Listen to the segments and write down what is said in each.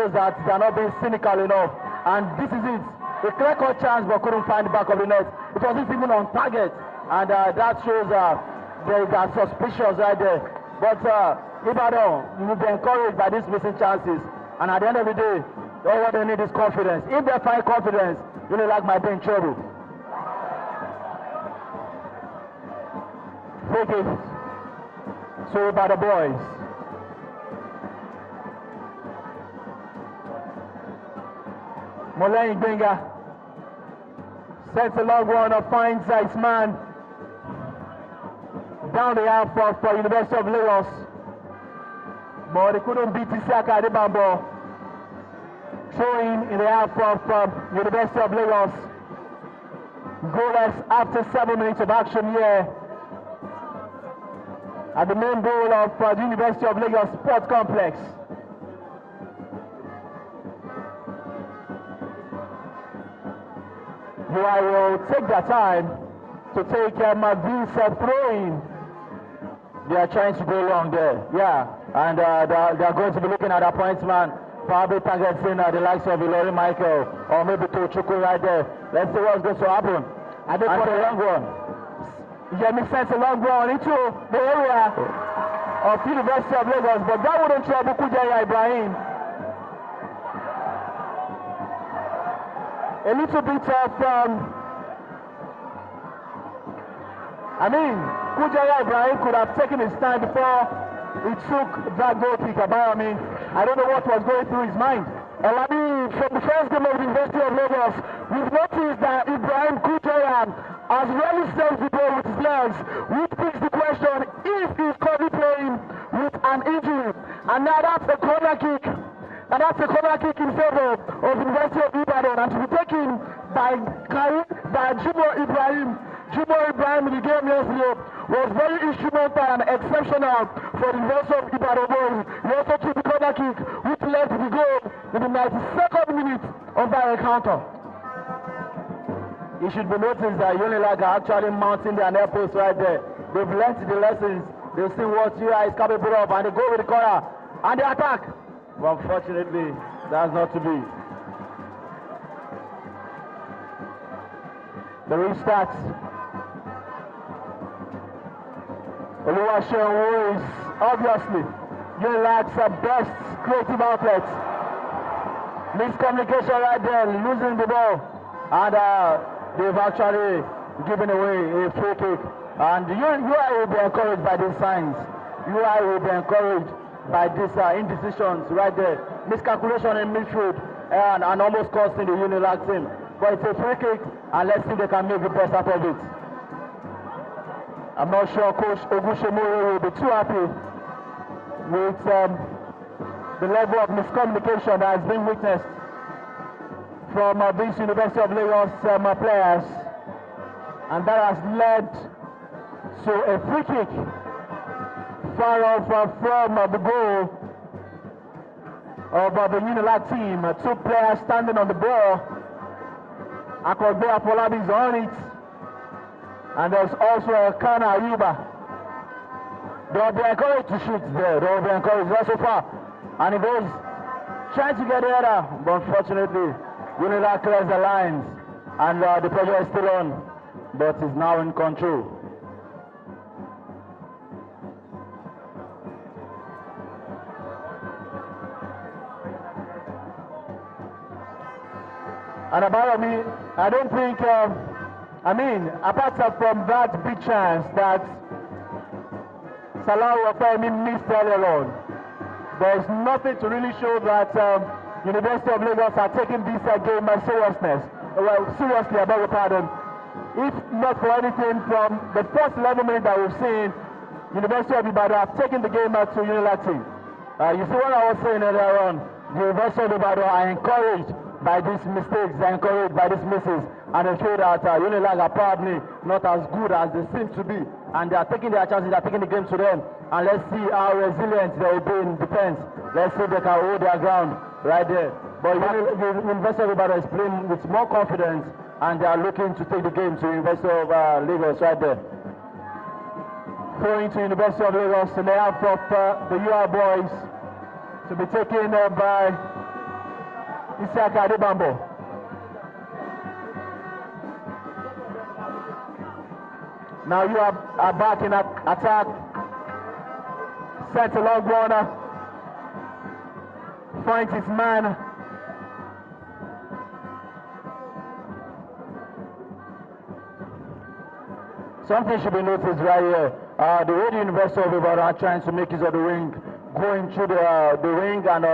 shows that they are not being cynical enough. And this is it. A clear-cut chance, but couldn't find the back of the net. It wasn't even on target, and that shows they are suspicious right there. But Ibadan, you will be encouraged by these missing chances. And at the end of the day, all what they need is confidence. If they find confidence, UNILAG might be in trouble. Free kick. So by the boys. Molen Benga sends a long one, finds his man down the half for University of Lagos. But they couldn't beat Isiaka Adebambo. Throwing in the half of University of Lagos. Goalless after 7 minutes of action here at the main goal of the University of Lagos Sports Complex. UI will take their time to take McVill's throwing. They are trying to go long there, yeah, and they are going to be looking at a point man, probably targeting the likes of Ilori Michael or maybe Tochukwu right there. Let's see what's going to happen. And they got a long one. Yemi sends a long one into the area of University of Lagos, but that wouldn't trouble Kujaya Ibrahim. A little bit of, Kujaya Ibrahim could have taken his time before he took that goal kick. I don't know what was going through his mind. From the first game of the University of Lagos, we've noticed that Ibrahim Kujaya has really saved the ball with his legs, which begs the question if he's currently playing with an injury. And now that's a corner kick. And that's a corner kick in favor of University of Ibadan, and to be taken by Jimo Ibrahim. Jimo Ibrahim in the game yesterday was very instrumental and exceptional for the University of Ibadan boys. He also took the corner kick, which led to the goal in the 92nd minute of that encounter. It should be noticed that UNILAG are actually mounting their net post right there. They've learned the lessons. They've seen what UI is capable of, and they go with the corner and they attack. But unfortunately, that's not to be. The restart. Oluwaseun, who is obviously UNILAG's best creative outlet. Miscommunication right there, losing the ball. And they've actually given away a free kick. And UI will be encouraged by these signs. UI will be encouraged by these indecisions right there. Miscalculation in midfield and almost costing the UNILAG team. But it's a free kick, and let's see if they can make the best out of it. I'm not sure Coach Ogushemuru will be too happy with the level of miscommunication that has been witnessed from these University of Lagos players. And that has led to a free kick far off from the goal of the UNILAG team. Two players standing on the ball. Akodbe Afolabi is on it. And there's also a Kana Ayuba. They'll be encouraged to shoot there. They'll be encouraged so far. And it goes trying to get the header, but unfortunately, UNILAG clears the lines. And the pressure is still on, but is now in control. And about me, I don't think, apart from that big chance that Salah Wafemi missed earlier on, there's nothing to really show that University of Lagos are taking this game seriously, I beg your pardon. If not for anything, from the first 11 minutes that we've seen, University of Ibadan have taken the game to UNILAG team. You see what I was saying earlier on, the University of Ibadan are encouraged by these mistakes, they're encouraged by these misses, and they feel that UNILAG are probably not as good as they seem to be, and they are taking their chances, they are taking the game to them, and let's see how resilient they will be in defense. Let's see if they can hold their ground right there. But the University of Ibadan is playing with more confidence, and they are looking to take the game to University of Lagos right there. Throwing to University of Lagos in the half of the UI boys to be taken by Isiaka Adebambo. Now you are back in attack. Sent a long runner. Finds his man. Something should be noticed right here. The way the University of Ibadan are trying to make use of the wing, going through the ring and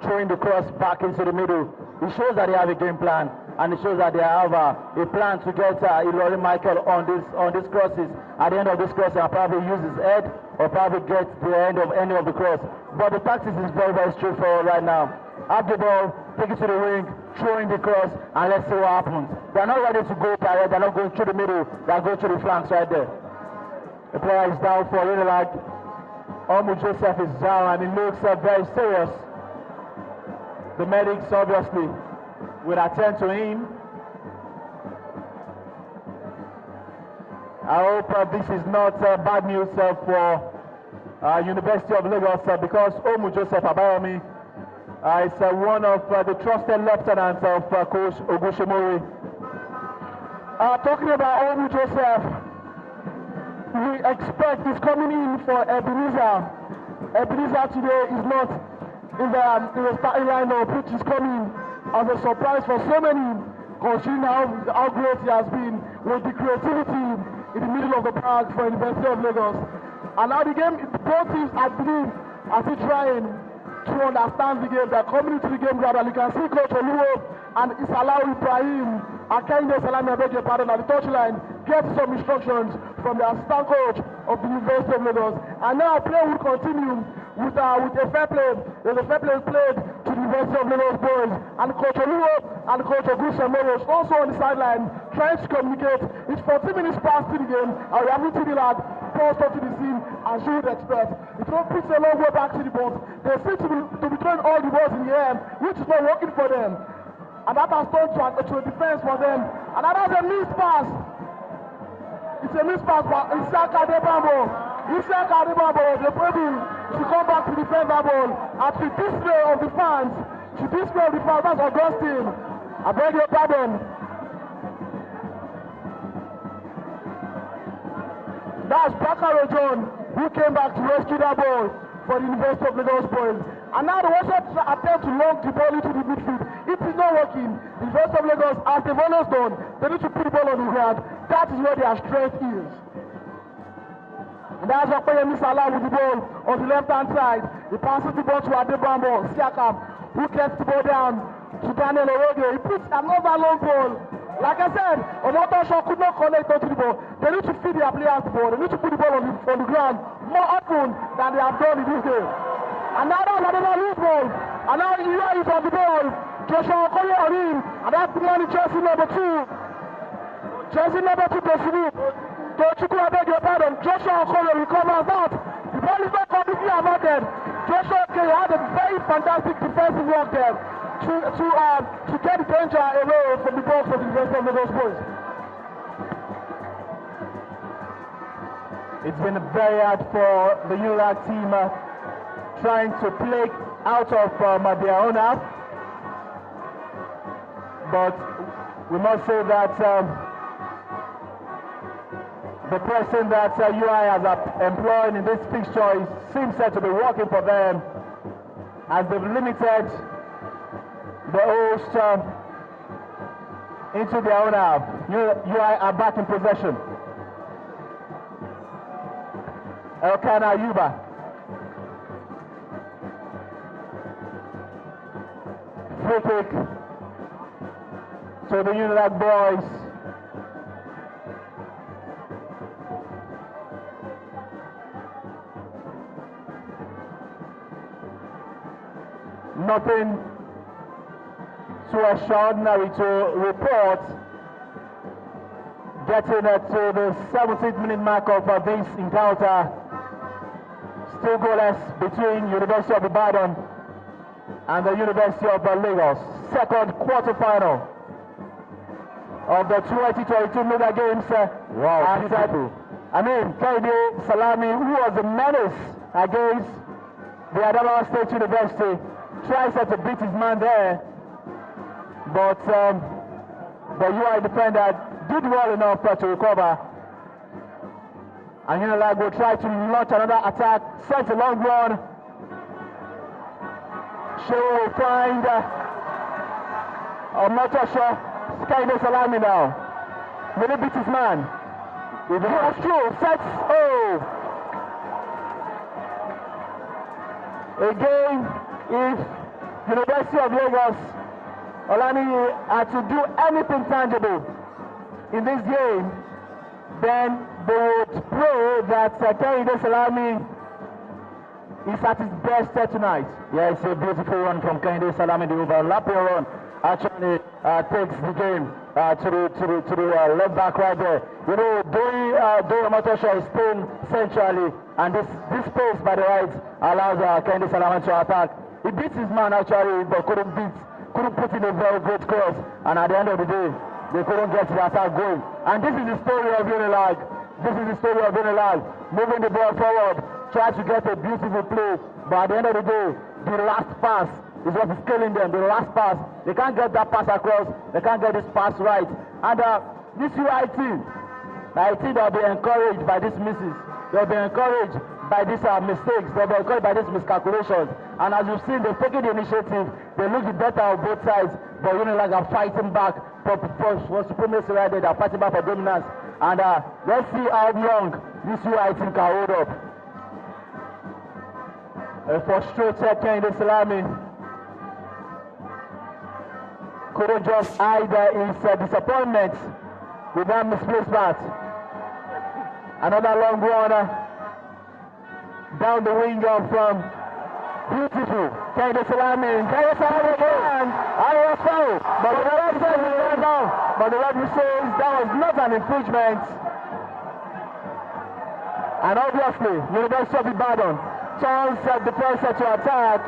throwing the cross back into the middle. It shows that they have a game plan, and it shows that they have a plan to get Ilori Michael on these crosses. At the end of this cross, he'll probably use his head or probably get the end of any of the cross. But the tactics is very, very straightforward right now. Have the ball, take it to the ring, throwing the cross, and let's see what happens. They're not ready to go direct, they're not going through the middle, they're going through the flanks right there. The player is down for UNILAG. Omu Joseph is down, and he looks very serious. The medics obviously will attend to him. I hope this is not bad news for University of Lagos because Omu Joseph Abayomi is one of the trusted lieutenants of Coach Ogushimori. Talking about Omu Joseph, we expect he's coming in for Ebenezer. Ebenezer today is not in the starting lineup, which is coming as a surprise for so many, considering how great he has been with the creativity in the middle of the park for University of Lagos. And now the game, both teams, I believe, are still trying to understand the game. They're coming into the game gradually. You can see Coach Oluwo and Isalau Ibrahim, Akande Salami, I beg your pardon, at the touchline, get some instructions from the assistant coach of the University of Lagos. And now play will continue with a fair play. There's a fair play played to the University of Lagos boys. And Coach Oluwo and Coach Ogushimori also on the sideline trying to communicate. It's 14 minutes past the game, and we haven't seen the lad post up to the scene as you would expect. It all puts a long way back to the box. They seem to be throwing all the balls in the air, which is not working for them. And that has turned to a defense for them. And that was a missed pass. It's a missed pass for Isiaka Adebambo. Isiaka Adebambo was able to come back to defend that ball. And to display of the fans, that's Augustine. I beg your pardon. That's Bakaro John, who came back to rescue that ball for the University of Lagos boys. And now they also attempt to long the ball into the midfield. It is not working. The University of Lagos, as they've always done, they need to put the ball on the ground. That is where their strength is. And that's Opeyemi Salah with the ball on the left-hand side. He passes the ball to Adebambo, Siakam, who gets the ball down to Daniel Oroge. He puts another long ball. Like I said, Omotosho could not connect onto the ball. They need to feed their players the ball. They need to put the ball on the ground more often than they have done in this game. And now that's another loose ball. And now UI is on the ball. Joshua Okoye on him. And that's the money jersey number 2. Jersey number 2 to Resolute. Tochukwu, I beg your pardon. Joshua Okoye recovers that. The ball is not completely averted. Joshua Okoye had a very fantastic defensive work there to get the danger away from the box of the University of Lagos boys. It's been very hard for the UNILAG team trying to play out of their own half. But we must say that the person that UI has employed in this fixture seems set to be working for them, as they've limited the host into their own half. UI are back in possession. Elkana Yuba. Free kick to the UNILAG boys. Nothing too extraordinary to report. Getting to the 17th minute mark of this encounter. Still goalless between University of Ibadan and the University of Lagos. Second quarterfinal of the 2022 NUGA Games. Wow, beautiful. Kaide Salami, who was a menace against the Adamawa State University, tries to beat his man there, but the UI defender did well enough to recover. And UNILAG will try to launch another attack, sends a long run. She will find, I'm not sure, Kehinde Salami now. Will he beat his man? That's true, sets, oh! Again, if University of Lagos, Olani had to do anything tangible in this game, then they would pray that Kehinde Salami is at his best tonight. Yeah, it's a beautiful run from Kehinde Salami. The overlapping run actually takes the game to the left back right there. You know, Doi Omotosho is staying centrally, and this space by the right allows Kehinde Salami to attack. He beats his man actually, but couldn't put in a very great cross, and at the end of the day, they couldn't get the attack going. And this is the story of UNILAG. This is the story of UNILAG. Moving the ball forward, try to get a beautiful play, but at the end of the day, the last pass is what is killing them. The last pass, they can't get that pass across, they can't get this pass right. And this UI team, I think they'll be encouraged by these misses. They'll be encouraged by these mistakes. They'll be encouraged by these miscalculations. And as you've seen, they've taken the initiative. They look the better of both sides, but UNILAG are fighting back for supremacy right there. They're fighting back for dominance. And let's see how long this UI team can hold up. A frustrated Kehinde Salami couldn't just hide his disappointment with that misplaced pass. Another long run down the wing from beautiful Kehinde Salami. Kehinde Salami again. ISO. But the referee says that was not an infringement. And obviously, University of Ibadan turns the pressure to attack.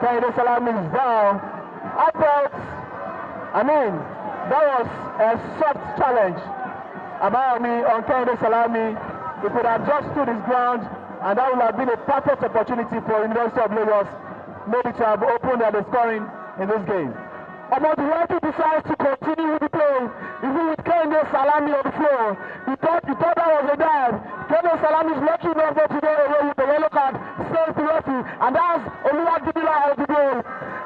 Kehinde Salami is down. That was a soft challenge. On Kehinde Salami, he could have just stood his ground, and that would have been a perfect opportunity for University of Lagos maybe to have opened the scoring in this game. Amoduwati decides to continue with the play, even with Kehinde Salami on the floor. He thought that was a dive. Kehinde Salami is lucky enough to get away with the yellow card, saves the referee, and that's Oluwadimila out the ball.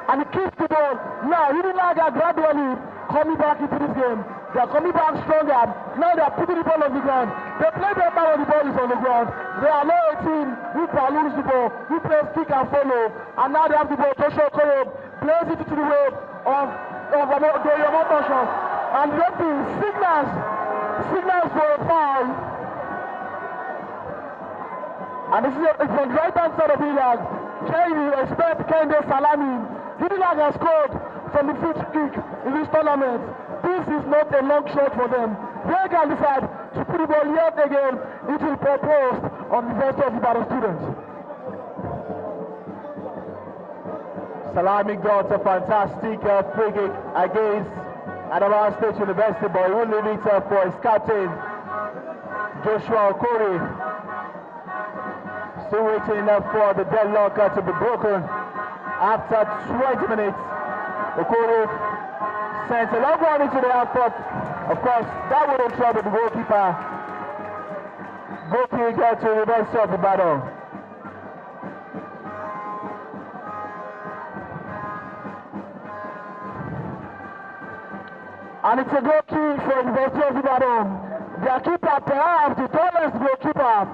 And he keeps the ball. Now, UNILAG are gradually coming back into this game. They are coming back stronger. Now they are putting the ball on the ground. They play better when the ball is on the ground. They are not a team who lose the ball, who plays kick and follow. And now they have the ball. Tosho Koro plays it to the way of Omotosho. And referee signals for a foul. And this is from the right hand side of UNILAG. Kehinde expect Kehinde Salami. UNILAG has scored from the free kick in this tournament. This is not a long shot for them. They can decide to put the ball yet again into the post of the University of Ibadan students. Salami got a fantastic free kick against Adamawa State University, but he will leave it for his captain, Joshua Okori. Still waiting for the deadlock to be broken. After 20 minutes, Okoro sent a long one into the output. Of course, that would have troubled the goalkeeper. Goal kick to the University of Ibadan. And it's a goal kick for the University of Ibadan. Their keeper, perhaps the tallest goalkeeper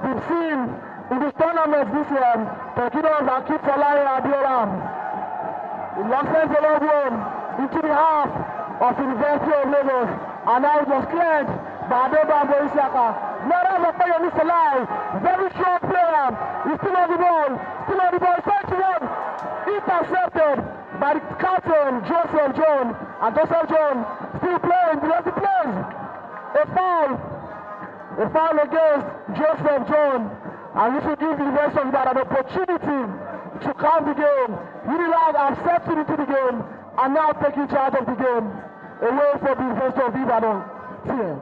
we've seen in this tournament this year, Tekinos and keep Falaye Abiola. He lost a long one into the half of University of Lagos, and now it was cleared by Adeba Boisiaka. Nara Mapayo Misalai, very strong player. He's still on the ball, side to one. Intercepted by the captain, Joseph John. And Joseph John still playing, the rest plays. A foul against Joseph John. And we should give the rest of that an opportunity to calm the game. UNILAG have stepped into the game and now taking charge of the game away from the University of Ibadan team.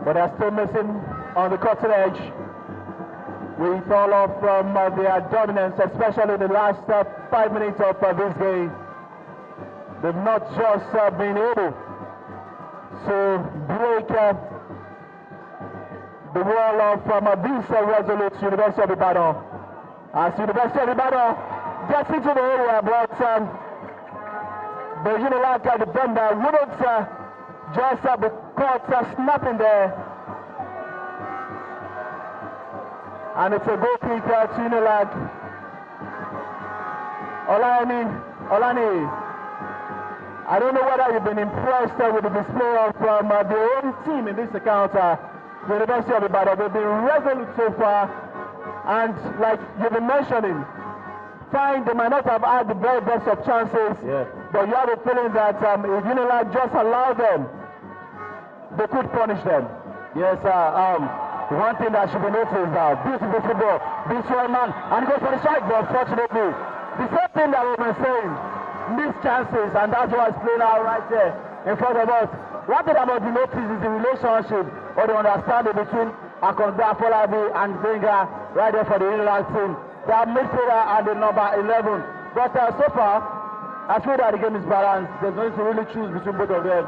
But they're still missing on the cutting edge. with all of their dominance, especially the last 5 minutes of this game. They've not just been able to break the wall of this Resolute University of Ibadan. As University of Ibadan gets into the area, but the UNILAG defender wouldn't just be caught snapping there. And it's a goal kick to UNILAG. Olani, I don't know whether you've been impressed with the display of their own team in this encounter. The University of Ibadan, they've been resolute so far, and like you've been mentioning, fine, they might not have had the very best of chances, but you have a feeling that if UNILAG just allow them, they could punish them. Yes, one thing that should be noticed is beautiful football, this one man, and goes for the strike, but unfortunately, the same thing that we've been saying, missed chances, and that's why it's playing out right there in front of us. One thing that must be noticed is the relationship or the understanding between Akonde Afolabi and Benga right there for the UNILAG team. They are midfielder and the number 11. But so far, I feel that the game is balanced. There's no need to really choose between both of them.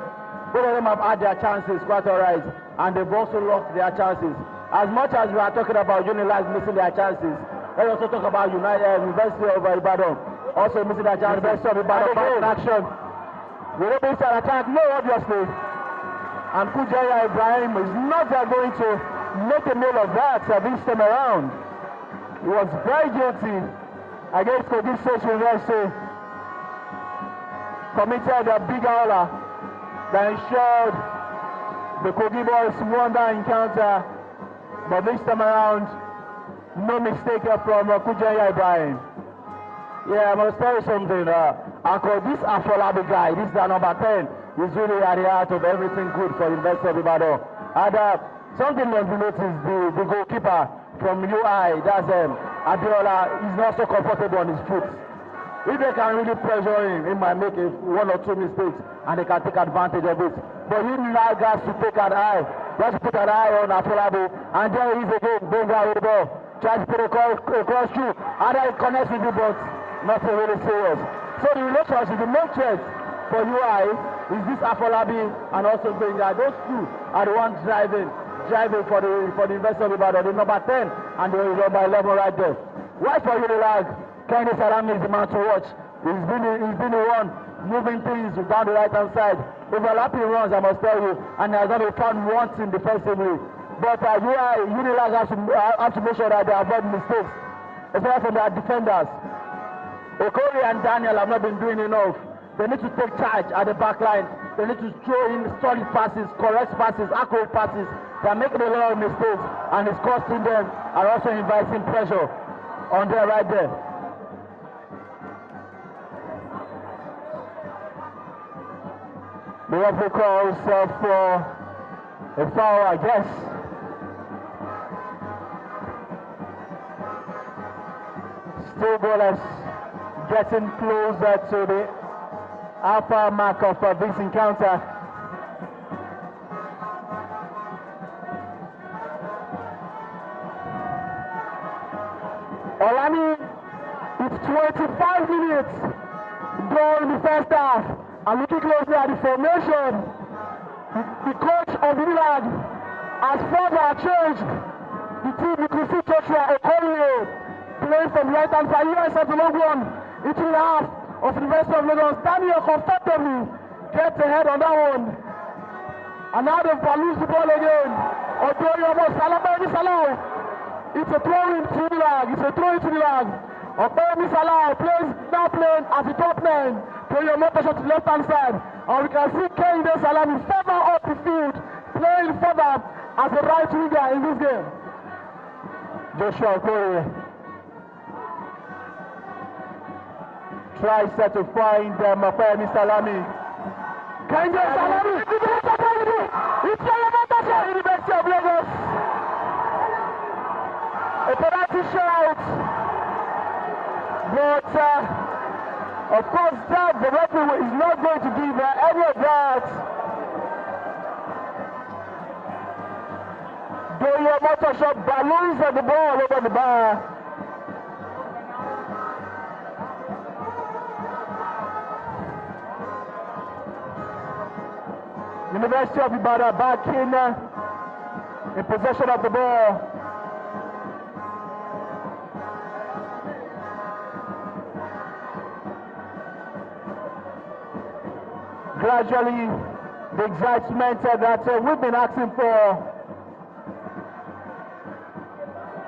Both of them have had their chances, quite alright, and they've also lost their chances. As much as we are talking about UNILAG missing their chances, let's also talk about University of Ibadan also missing their chances. University of Ibadan back in action. We don't miss an attack, no, obviously. And Kujaya Ibrahim is not going to make a meal of that this time around. He was very guilty against Kogi State University. Committed a big howler that ensured the Kogi boys won that encounter. But this time around, no mistake from Kujaya Ibrahim. Yeah, I must tell you something. This Afolabi guy, this is the number 10. He's really at the heart of everything good for University of Ibadan. And something must be noticed, the goalkeeper from UI, that's Abiola, is not so comfortable on his foot. If they can really pressure him, he might make 1 or 2 mistakes and they can take advantage of it. But he now has to take an eye. He has to put an eye on Afolabi. And there he is again, Benga with the ball. Tries to put a cross through. And then he connects with the ball. Nothing really serious. So the relationship, the main threat for UI is this Afolabi and also Benga. Those two are the ones driving for the University of Ibadan, the number 10 and the number 11 right there. Why for UNILAG? Kende Salami is the man to watch. He's been the one moving things down the right hand side. Overlapping runs, I must tell you, and he has not been found wanting defensively. But UNILAG has to make sure that they avoid mistakes, especially from their defenders. Okori and Daniel have not been doing enough. They need to take charge at the back line. They need to throw in solid passes, correct passes, accurate passes. They are making a lot of mistakes, and it's costing them and also inviting pressure on there right there. The referee calls for a foul, I guess. Still goalless, getting closer to the alpha mark of this encounter. Olani, it's 25 minutes gone in the first half. And looking closely at the formation, the coach of UNILAG has further changed the team. You can see Joshua Okoye playing from the right hand side. US has a long one into the half of the University of Lagos. Daniel comfortably gets ahead on that one. And now they've lost the ball again. It's a throw in to UNILAG. It's a throw into the lag. Okoye Salah plays now playing as the top man. Playing your motor shot to the left hand side. And we can see Kende Salami further up the field, playing further as a right winger in this game. Joshua Okoye tries to find Okoye Salami. Kende Salami! It's a motor shot in the University of Lagos. A penalty shot. But of course, the referee is not going to give any of that. Doyo motor shot balloons at the ball over the bar. University of Ibadan back in possession of the ball. Gradually, the excitement that we've been asking for,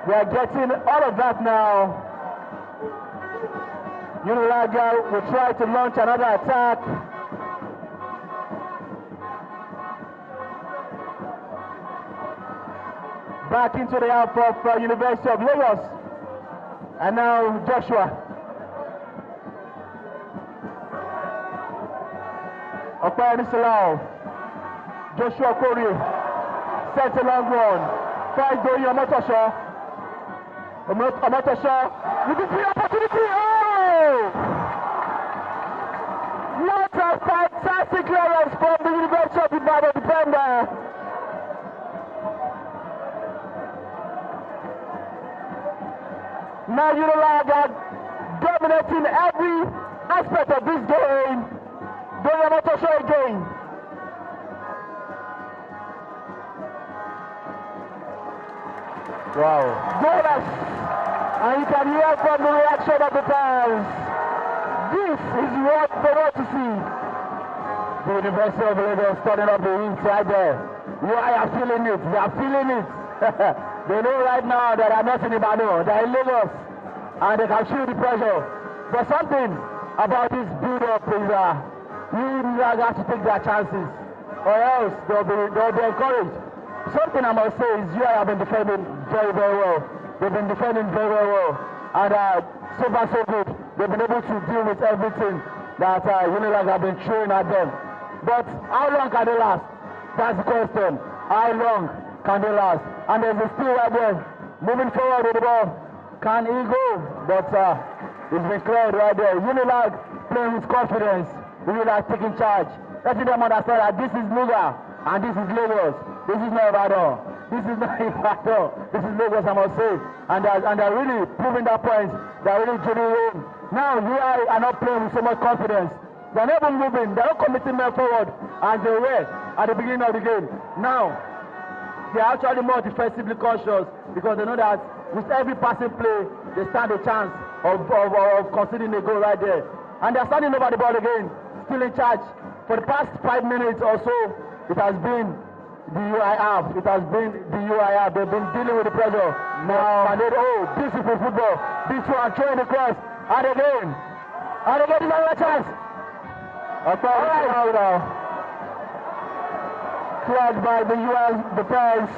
we are getting all of that now. UNILAG will try to launch another attack. Back into the half of University of Lagos. And now Joshua. Opayani Salau. Joshua Kori. Sent a long one. Fight Doyo Omotosho. Omotosho. With the free opportunity. Oh! What a fantastic clearance from the University of Ibadan defender. Now UNILAG are dominating every aspect of this game. Doyo Omotosho again. Wow. Goalless. And you can hear from the reaction of the fans. This is what they want to see. The University of Lagos turning up the wings right there. UI are feeling it. They are feeling it. They know right now that they're not in Ibadan. They're in Lagos. And they can feel the pressure. But something about this build-up is UNILAG have to take their chances. Or else they'll be encouraged. Something I must say is UI have been defending very, very well. They've been defending very, very well. And so far so good. They've been able to deal with everything that UNILAG have been throwing at them. But how long can they last? That's the question. How long can they last? And there's a steal right there. Moving forward with the ball. Can he go? But it's been cleared right there. UNILAG playing with confidence. UNILAG taking charge. Letting them understand that this is NUGA and this is Lagos. This is not Ibadan. This is not Ibadan. This is Lagos, I must say. And they're really proving that point. They're really drilling in. Now, UI are not playing with so much confidence. They're not even moving. They're not committing men forward as they were at the beginning of the game. Now, they're actually more defensively cautious because they know that with every passing play, they stand a chance of conceding a goal right there. And they're standing over the ball again, still in charge. For the past 5 minutes or so, it has been the UI app. It has been the UI app. They've been dealing with the pressure. Now, and beautiful football. This one throwing the cross. And again, this is another chance. Alright. Cleared by the US defense.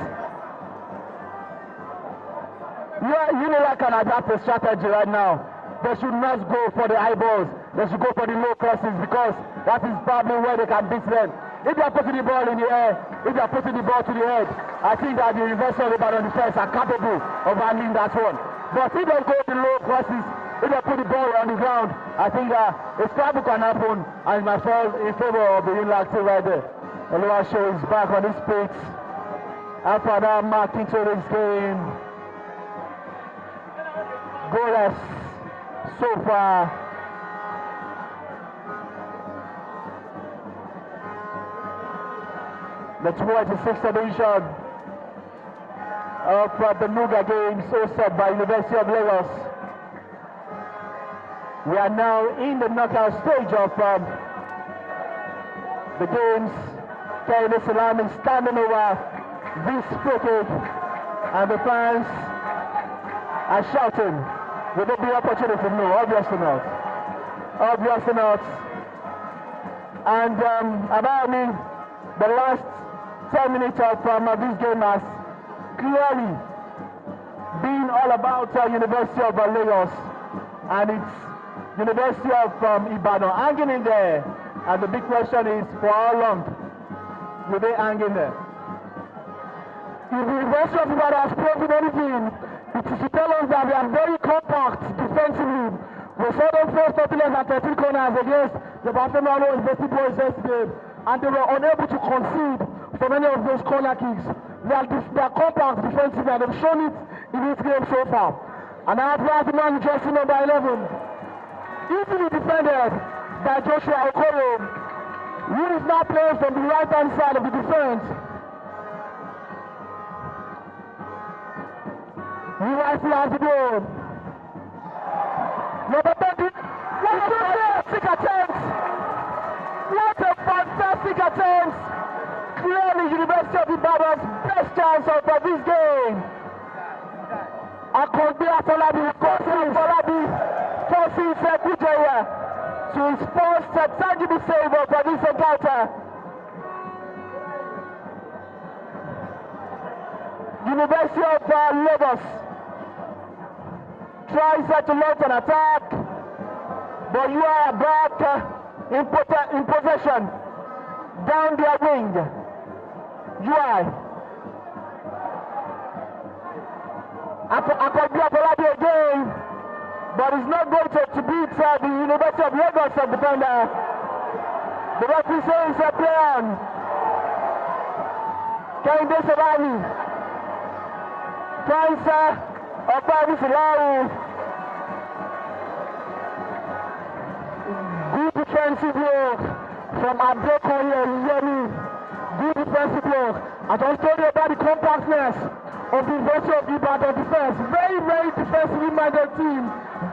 UNILAG can adapt a strategy right now. They should not go for the high balls. They should go for the low crosses because that is probably where they can beat them. If they are putting the ball in the air, if they are putting the ball to the head, I think that the University of Ibadan defense are capable of handling that one. But if they go to the low crosses, if they put the ball on the ground, I think a scramble can happen and it might fall in favor of the UNILAG team right there. Oluwaseun is back on his pitch after that mark into this game. Goalless so far. The 26th edition of the NUGA Games hosted by University of Lagos. We are now in the knockout stage of the games. Kehinde Salami standing over this free kick and the fans are shouting. Will there be opportunity? No, obviously not. Obviously not. And about me, the last 10 minutes of this game has clearly been all about University of Lagos and it's University of Ibadan hanging in there. And the big question is, for how long will they hang in there? If the University of Ibadan has proven anything, it is to tell us that they are very compact defensively. We saw them face 30 less than 13 corners against the Bafemalo University Boys yesterday, and they were unable to concede for many of those corner kicks. They are compact defensively, and they've shown it in this game so far. And now the man dressing number 11, easily defended by Joshua Okoro, who is now playing from the right-hand side of the defense. UI still has the goal. Number 20. What a fantastic attempt! What a fantastic attempt! Clearly, University of Ibadan's best chance of this game. Akonde Afolabi forces Kujaya to his first tangible save of this encounter. University of Lagos tries to launch an attack, but you are back in possession down their wing. UI. Akonde Afolabi again, but he's not going to beat the University of Lagos defender. The referee says play on. Kehinde Sobani finds Opabi Silawu. Good defensive work from Adekoye Yemi. Good defensive work. I just told you about the compactness of the University of Ibadan defense. Very, very defensively minded team.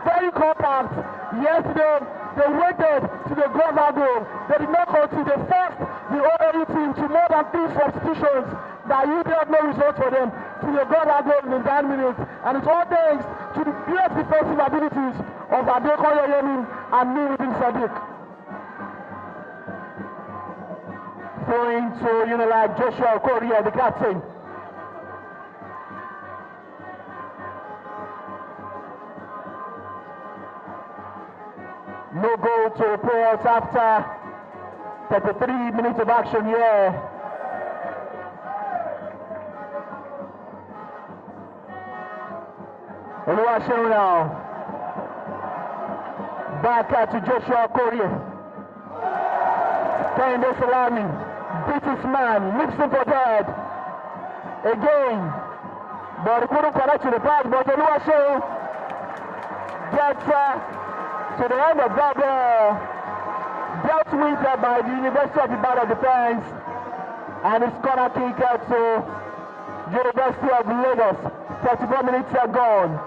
Very compact. Yesterday, they waited to the goal goal. They did not concede. They forced the OAU team to more than 3 substitutions that you have no results for them to the goal goal in 9 minutes. And it's all thanks to the great defensive abilities of Adekoye Yemi and Nuruddin Sadiq. Throwing to UNILAG, Joshua Korea, the captain. No goal to report after 33 minutes of action here. Oluwaseun now. Back to Joshua Korea. Kehinde Salami beats his man, leaves him for dead. Again. But he couldn't connect to the pass, but Oluwaseun gets to the end of that ball, dealt with by the University of Ibadan defense, and it's corner kick to University of Lagos. 34 minutes are gone.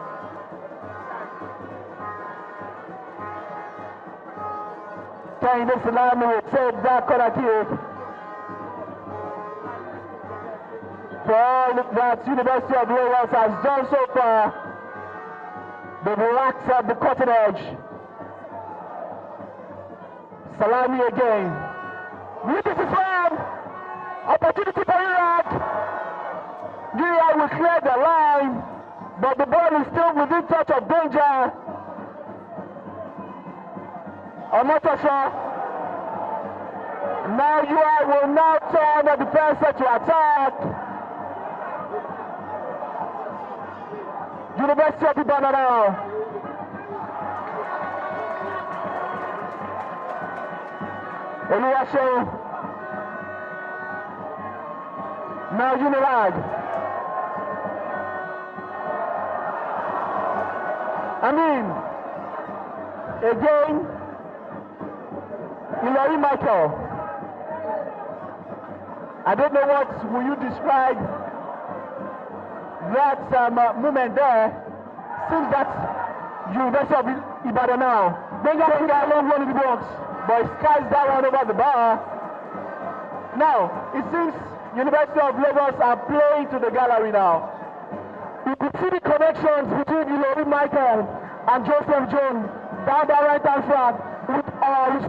Kehinde Salami will take that corner kick. For all that University of Lagos has done so far, they've lacked at the cutting edge. Salami again. Look at the front. Opportunity for UNILAG. UNILAG will clear the line, but the ball is still within touch of danger. Omotosho. Now UI will now turn the defense to attack. University of Ibadan now. Oluwaseun. Now UNILAG. I mean, again, Ilori Michael. I don't know what will you describe that moment there. Seems that University of Ibadan now. Benga put that long one in the box, but he skies that one over the bar. Now, it seems University of Lagos are playing to the gallery now. You could see the connections between Ilori Michael and Joseph John down the right-hand flag with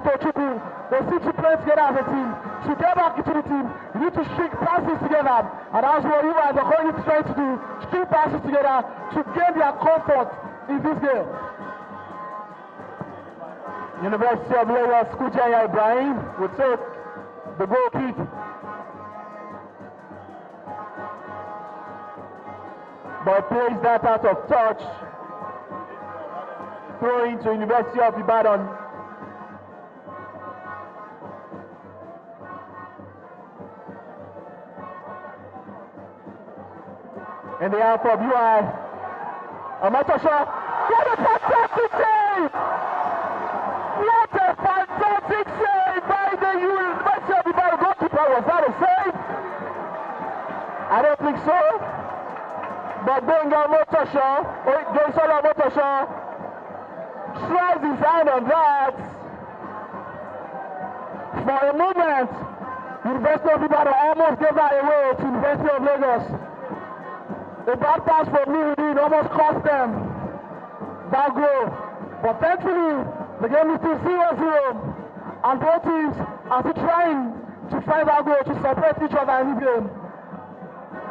Stochukwu. They seem to play together as a team. To get back into the team, you need to string passes together. And that's what you guys are currently trying to do. String passes together to gain their comfort in this game. University of Lagos, Kujaya Ibrahim will take the goal kick. But plays that out of touch. Throwing to University of Ibadan. in the half of UI. Amatosha, what a fantastic save! What a fantastic save by the University of Ibadan goalkeeper. Was that a save? I don't think so. But Benga Motosha tries his hand on that. For a moment, University of Ibadan almost gave that away to University of Lagos. A bad pass from Midfield almost cost them that goal. But thankfully, the game is still 0-0. And both teams are still trying to find that goal to separate each other in the game.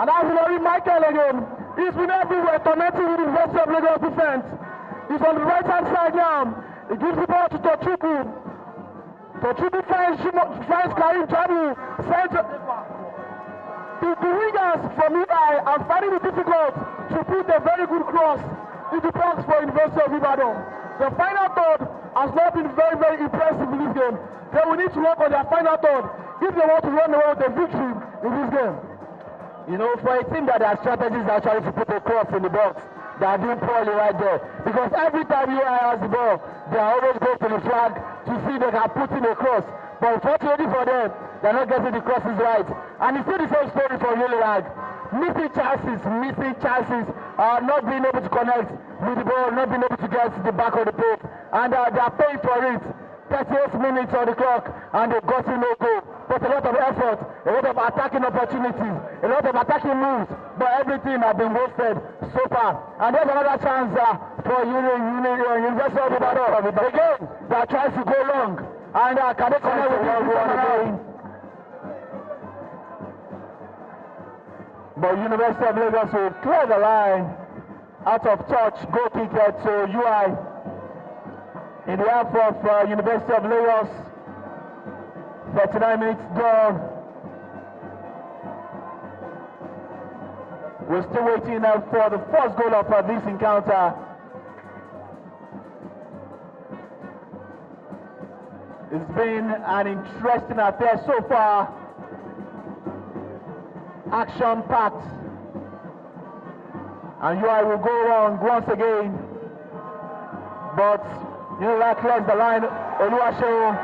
And that's Hilary Michael again. He's been everywhere, tormenting with the University of Lagos defense. He's on the right-hand side now. He gives the ball to Tochukwu. Tochukwu finds Karim Jabu. The wingers from UI are finding it difficult to put a very good cross in the box for University of Ibadan. The final third has not been very, very impressive in this game. They will need to work on their final third if they want to run away with a victory in this game. You know, for a team that has strategies actually to put a cross in the box, they are doing poorly right there. Because every time UI has the ball, they are always going to the flag to see they can put in a cross. But unfortunately for them, they are not getting the crosses right. And it's still the same story for UNILAG. Missing chances, not being able to connect with the ball, not being able to get to the back of the post. And they are paying for it. 38 minutes on the clock, and they've gotten no goal. But a lot of effort, a lot of attacking opportunities, a lot of attacking moves, but everything has been wasted so far. And there's another chance for University of Ibadan. Again, they are trying to go long, and can they connect with this again? But University of Lagos will clear the line, out of touch, goal kick to UI. In the half of University of Lagos, 39 minutes gone. We're still waiting for the first goal of this encounter. It's been an interesting affair so far. Action-packed. And UI will go on once again. But UNILAG clears the line. Oluwaseun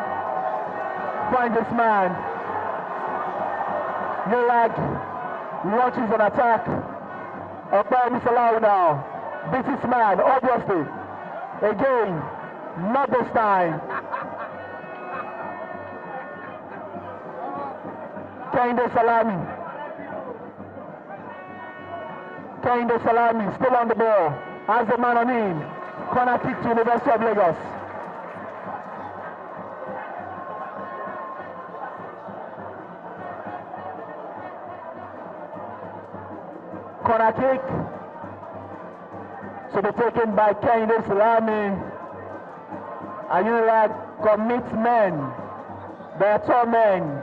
finds this man. UNILAG launches an attack. By Misalau now. Beats this man, obviously. Again, not this time. Kehinde Salami still on the ball. Has the man on him. Corner kick to University of Lagos. Corner kick to be taken by Kehinde Salami. And UNILAG commits men. They are 12 men.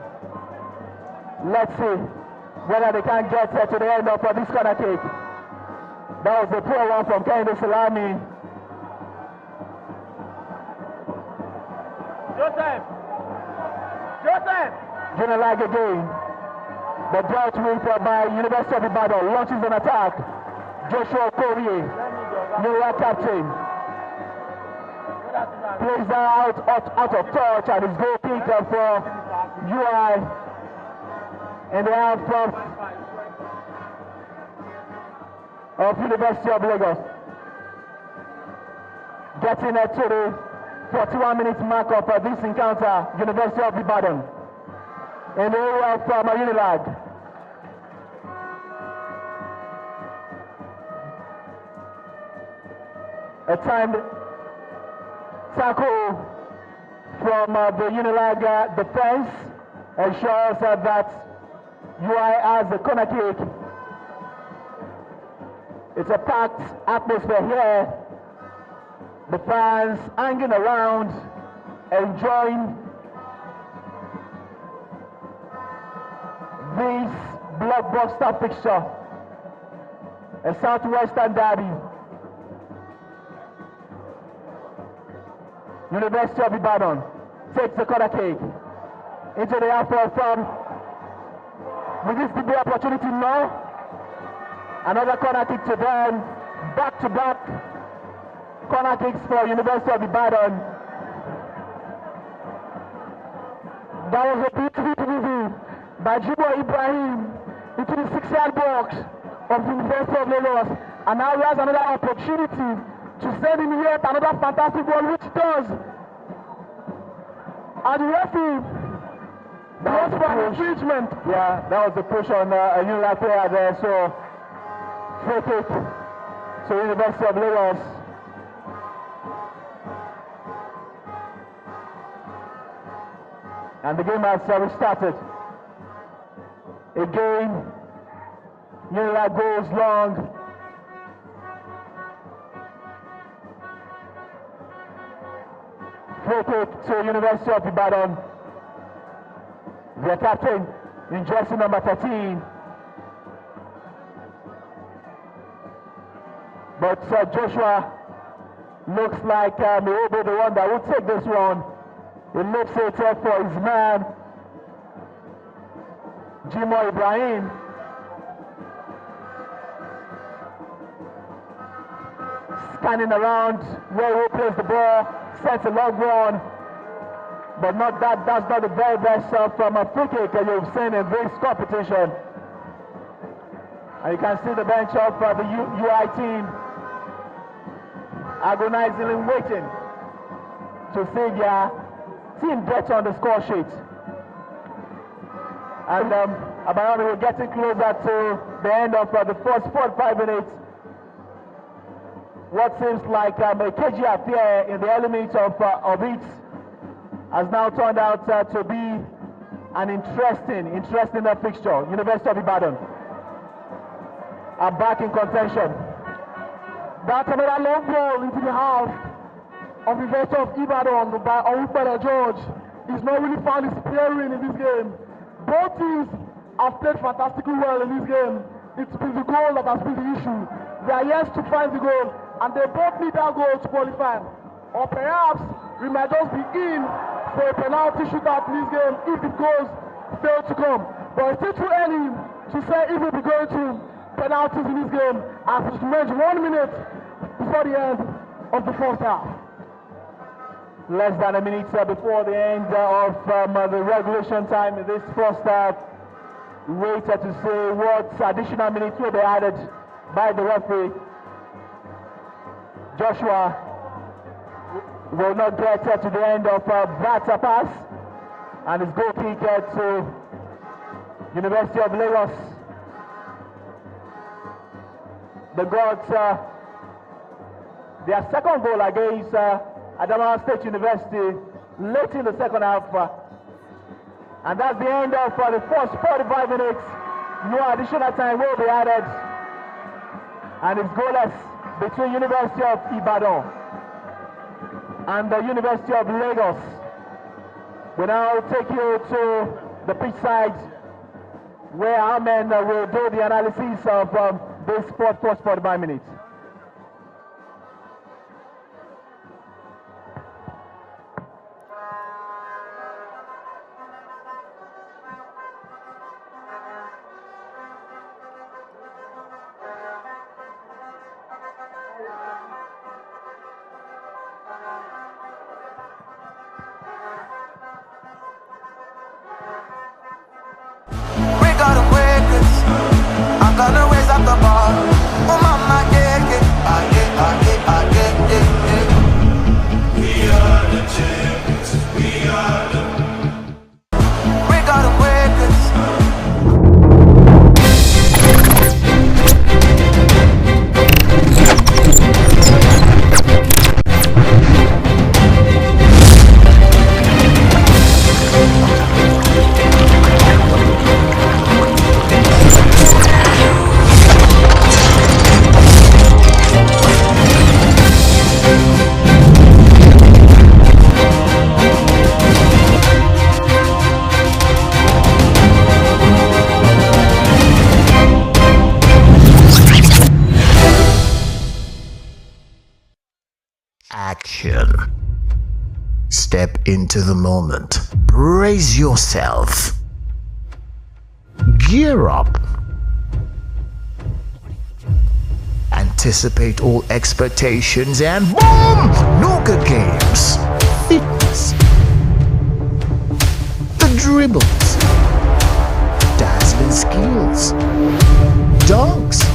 Let's see whether they can get to the end of this corner kick. That was a poor one from Kehinde Salami. Joseph! UNILAG again. The dealt with by University of Ibadan. Launches an attack. Joshua Korie, UNILAG captain. Plays that out of touch, and his goal kick for UI. In the half of University of Lagos. Getting to the 41-minute mark of this encounter, University of Ibadan. In the area of UNILAG. A timed tackle from the UNILAG defense ensures that UI has the corner kick. It's a packed atmosphere here. The fans hanging around, enjoying this blockbuster fixture. A Southwestern derby. University of Ibadan takes the corner kick into the half of will this be the opportunity now? Another corner kick to them. Back-to-back corner kicks for University of Ibadan. That was a beautiful movie by Jibo Ibrahim into the 6-yard box of the University of Lagos. And now he has another opportunity to send in yet another fantastic ball, which does. And the referee goes for an infringement. Yeah, that was the push on a UNILAG player there. So free kick to University of Lagos. And the game has restarted. Again, UNILAG goes long. Free kick to University of Ibadan. Their captain in jersey number 13. But Joshua looks like he will be the one that will take this one. He looks it for his man, Jimo Ibrahim. Scanning around where he will place the ball, sends a long one. But not that, that's not the very best from a free kick you've seen in this competition. And you can see the bench of the UI team agonizingly waiting to see their team get on the score sheet. And Abayami, we're getting closer to the end of the first 45 minutes. What seems like a cagey affair in the early minutes of it has now turned out to be an interesting fixture. University of Ibadan are back in contention. That's another long ball into the half of University of Ibadan by Owupada George. He's not really found his pairing in this game. Both teams have played fantastically well in this game. It's been the goal that has been the issue. They are yet to find the goal, and they both need that goal to qualify. Or perhaps we might just be in for a penalty shootout in this game if the goals fail to come. But it's still too early to say if we'll be going to penalties in this game, as it's remains 1 minute before the end of the first half. Less than a minute before the end of the regulation time in this first half. Wait to see what additional minutes will be added by the referee. Joshua will not get to the end of that pass, and his goal kick to University of Lagos. The Gods, their second goal against Adamawa State University late in the second half. And that's the end of the first 45 minutes. No additional time will be added. And it's goalless between University of Ibadan and the University of Lagos. We now take you to the pitch side where our men will do the analysis of this first 45 minutes. Action. Step into the moment. Brace yourself. Gear up. anticipate all expectations and boom! NUGA Games. Fitness. The dribbles. Dazzling skills. Dunks.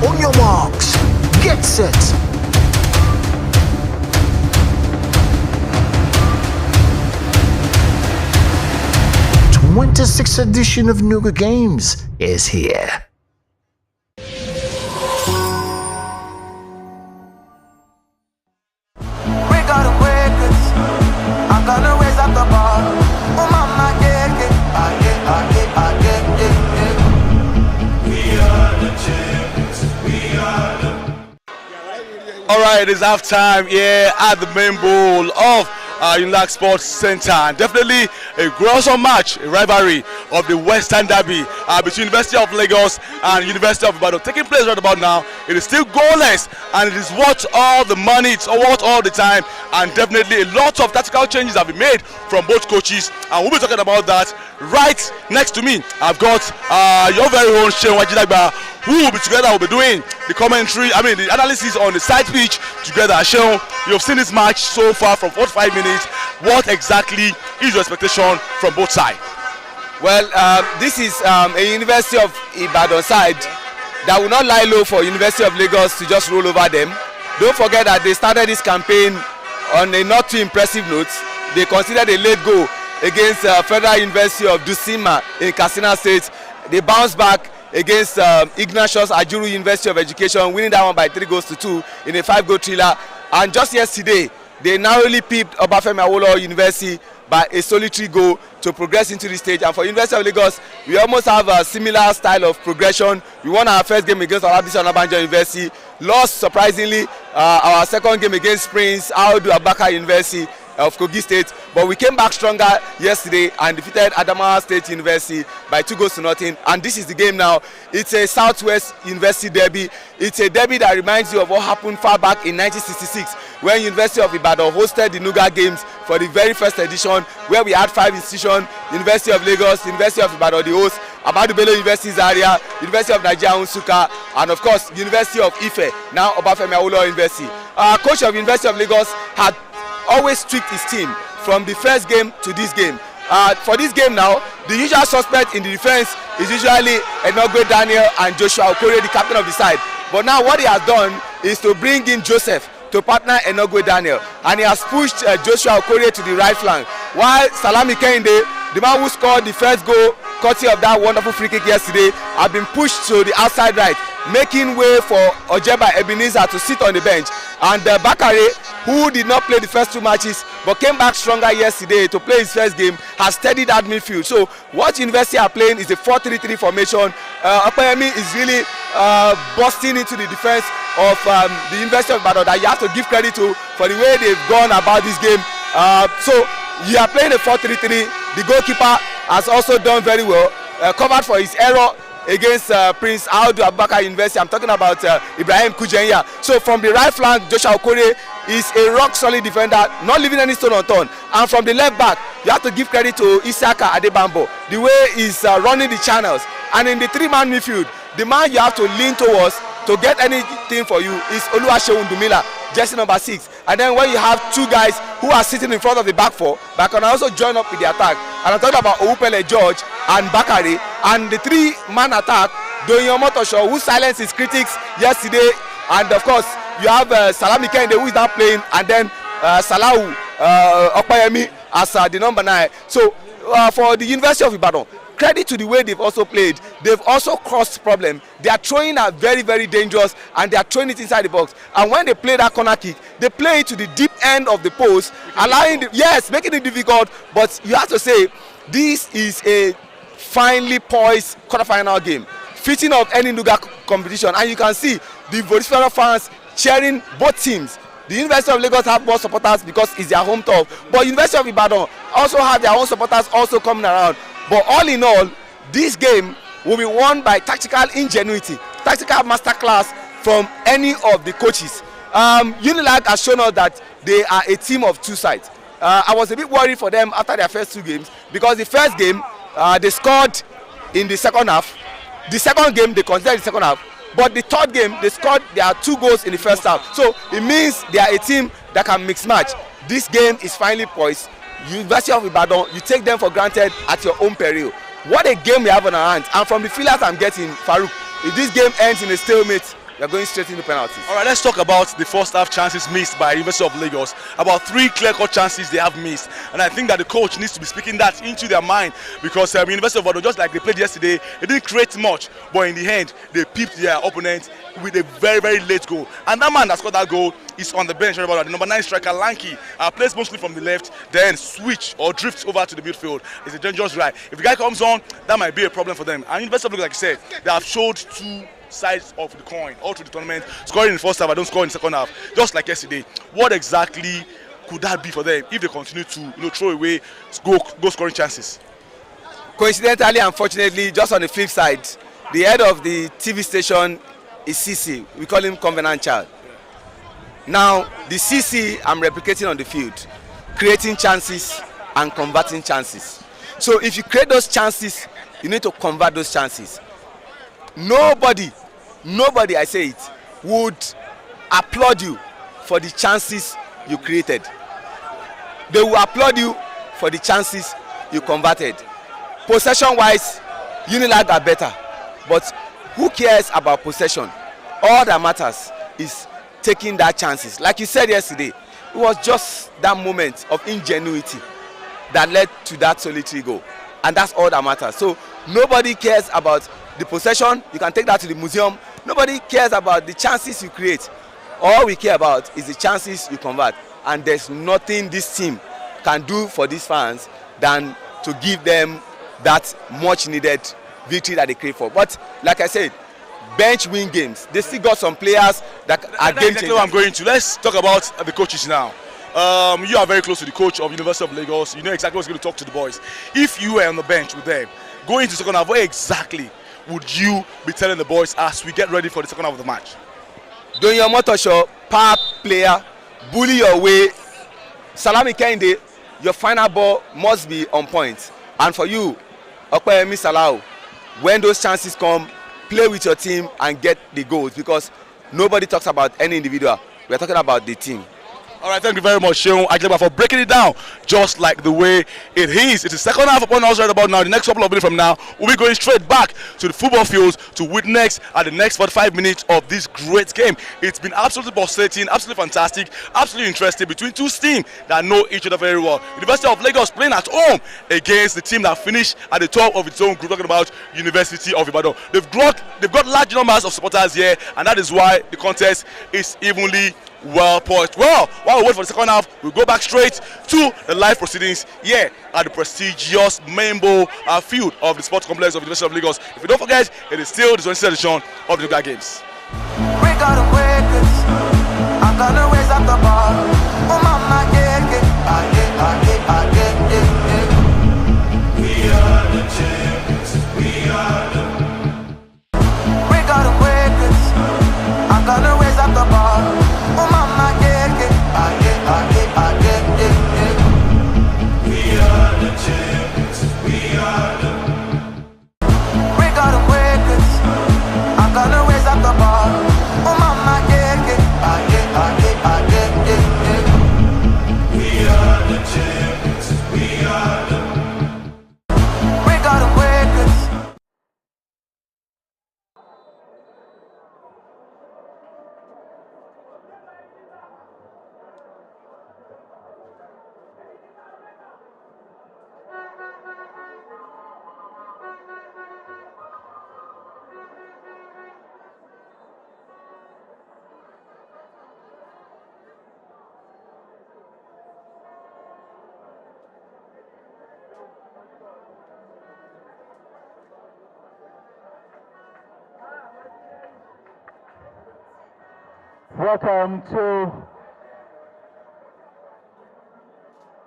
On your marks. Get set. 26th edition of NUGA Games is here. All right, it is half time here at the main bowl of UNILAG Sports Center, and definitely a gruesome match, a rivalry of the Western Derby between University of Lagos and University of Ibadan taking place right about now. It is still goalless, and it is worth all the money, it's worth all the time, and definitely a lot of tactical changes have been made from both coaches, and we'll be talking about that right next to me. I've got your very own Sheon Wajidagba, who will be together, will be doing the commentary, the analysis on the side pitch together. Sheon, you've seen this match so far from 45 minutes. What exactly is your expectation from both sides? Well, this is a University of Ibadan side that will not lie low for University of Lagos to just roll over them. Don't forget that they started this campaign on a not too impressive note. They considered a late goal against Federal University of Dusima in Katsina State. They bounced back against Ignatius Ajuru University of Education, winning that one by 3-2 in a 5-goal thriller. And just yesterday, they narrowly pipped Obafemi Awolowo University by a solitary goal to progress into the stage. And for University of Lagos, we almost have a similar style of progression. We won our first game against Olabisi Onabanjo University, lost surprisingly our second game against Prince Audu Abubakar University of Kogi State, but we came back stronger yesterday and defeated Adamawa State University by 2-0. And this is the game now. It's a Southwest University derby. It's a derby that reminds you of what happened far back in 1966 when University of Ibadan hosted the NUGA Games for the very first edition, where we had 5 institutions: University of Lagos, University of Ibadan, the host, Ahmadu Bello University Zaria, University of Nigeria Nsukka, and of course University of Ife, now Obafemi Awolowo University. Coach of University of Lagos had always tweaked his team from the first game to this game. For this game now, the usual suspect in the defense is usually Enogwe Daniel and Joshua Okorie, the captain of the side. But now what he has done is to bring in Joseph to partner Enogwe Daniel, and he has pushed Joshua Okorie to the right flank, while Salami Kehinde, the man who scored the first goal courtesy of that wonderful free kick yesterday, have been pushed to the outside right, making way for Ojeba Ebenezer to sit on the bench. And Bakare, who did not play the first 2 matches but came back stronger yesterday to play his first game, has steadied that midfield. So what University are playing is a 4-3-3 formation. Opeyemi is really busting into the defense of the University of Ibadan, that you have to give credit to for the way they've gone about this game. So you are playing a 4-3-3. The goalkeeper has also done very well, covered for his error against Prince Audu Abubakar University. I'm talking about Ibrahim Kujenya. So from the right flank, Joshua Okorie is a rock solid defender, not leaving any stone unturned. And from the left back, you have to give credit to Isaka Adebambo, the way he's running the channels. And in the 3-man midfield, the man you have to lean towards to get anything for you is Oluwaseun Dumila, jersey number 6. And then when you have 2 guys who are sitting in front of the back 4, but can also join up with the attack. And I'm talking about Owupele George and Bakare. And the 3-man attack, Doyin Omotosho, who silenced his critics yesterday. And of course, you have Salami Kehinde, who is now playing, and then Salahu Opeyemi as the number 9. So for the University of Ibadan, credit to the way they've also played. They've also caused problem. Their throwing are very, very dangerous, and they are throwing it inside the box. And when they play that corner kick, they play it to the deep end of the post, allowing making it difficult. But you have to say this is a finely poised quarterfinal game, fitting of any NUGA competition. And you can see the Vodafone fans cheering both teams. The University of Lagos have more supporters because it's their home turf, but University of Ibadan also have their own supporters also coming around. But all in all, this game will be won by tactical ingenuity, tactical masterclass from any of the coaches. UNILAG has shown us that they are a team of 2 sides. I was a bit worried for them after their first 2 games, because the first game they scored in the second half. The second game they considered the second half, but the third game they scored their 2 goals in the first half. So it means they are a team that can mix match. This game is finally poised. University of Ibadan, you take them for granted at your own peril. What a game we have on our hands. And from the feelers I'm getting, Farouk, if this game ends in a stalemate, we are going straight into penalties. All right, let's talk about the first half chances missed by University of Lagos. About 3 clear-cut chances they have missed, and I think that the coach needs to be speaking that into their mind, because University of Ibadan, just like they played yesterday, they didn't create much, but in the end they pipped their opponent with a very, very late goal. And that man that scored that goal is on the bench. The number 9 striker, Lanky, plays mostly from the left, then switch or drifts over to the midfield. It's a dangerous ride. If the guy comes on, that might be a problem for them. And University of Lagos, like you said, they have showed 2 sides of the coin all through the tournament. Scoring in the first half, I don't score in the second half, just like yesterday. What exactly could that be for them if they continue to throw away goal scoring chances? Coincidentally, unfortunately, just on the flip side, the head of the TV station is CC. We call him Covenant Child. Now the CC I'm replicating on the field, creating chances and converting chances. So if you create those chances, you need to convert those chances. Nobody, I say it, would applaud you for the chances you created. They will applaud you for the chances you converted. Possession wise, UNILAG are better, but who cares about possession? All that matters is taking that chances. Like you said yesterday, it was just that moment of ingenuity that led to that solitary goal, and that's all that matters. So nobody cares about the possession. You can take that to the museum. Nobody cares about the chances you create. All we care about is the chances you convert, and there's nothing this team can do for these fans than to give them that much needed victory that they crave for. But like I said, bench win games. They still got some players that are game changers. I'm going to. Let's talk about the coaches now. You are very close to the coach of University of Lagos. You know exactly what's going to talk to the boys. If you were on the bench with them, going into the second half, what exactly would you be telling the boys as we get ready for the second half of the match? Doing your motor show, power player, bully your way. Salami Kende, your final ball must be on point. And for you, Okpeyemi Salau, when those chances come, play with your team and get the goals, because nobody talks about any individual. We are talking about the team. All right, thank you very much, Seun Ajeba, for breaking it down just like the way it is. It's the second half upon us right about now. The next couple of minutes from now, we'll be going straight back to the football fields to witness at the next 45 minutes of this great game. It's been absolutely pulsating, absolutely fantastic, absolutely interesting between 2 teams that know each other very well. University of Lagos playing at home against the team that finished at the top of its own group, talking about University of Ibadan. They've got large numbers of supporters here, and that is why the contest is evenly well poised. Well, while we wait for the second half, we'll go back straight to the live proceedings here at the prestigious main bowl field of the sports complex of the University of Lagos. If you don't forget, it is still the 20th edition of the NUGA Games. We gotta wake it. I'm gonna raise up the bar. Oh mama, yeah. We are the champions. We are the. We gotta wake it. I'm gonna raise up the bar. Oh mama, yeah. We are the champions. We are the. We gotta wake it. I'm gonna raise up the bar. Oh mama, yeah. We are the champions. We are the. We gotta wake it. Welcome to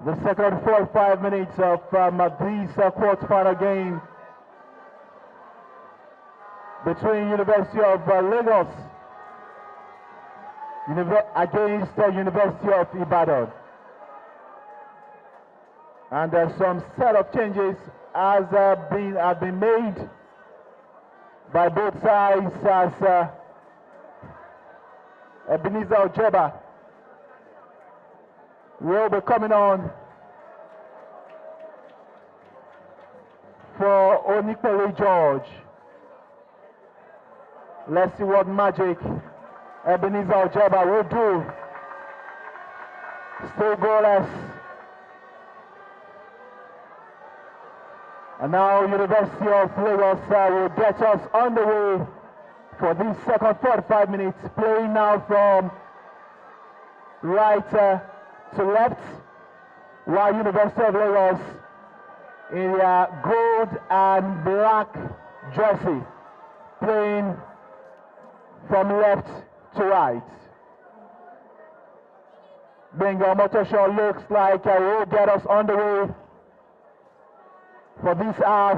the second 45 minutes of this quarter-final game between University of Lagos against the University of Ibadan. And there's some set of changes has been made by both sides as Ebenezer Ojeba will be coming on for Onikpele George. Let's see what magic Ebenezer Ojeba will do. Still goalless. And now University of Lagos will get us on the way for this second 45 minutes, playing now from right to left, while University of Lagos in their gold and black jersey, playing from left to right. Bingo Motosho looks like he will get us on the way for this half.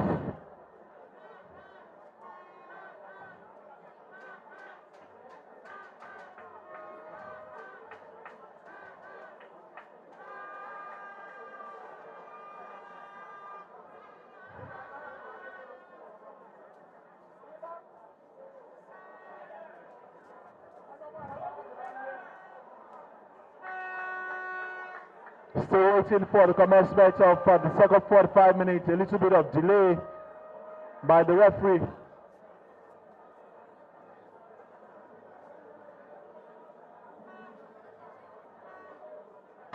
Still waiting for the commencement of the second 45 minutes. A little bit of delay by the referee.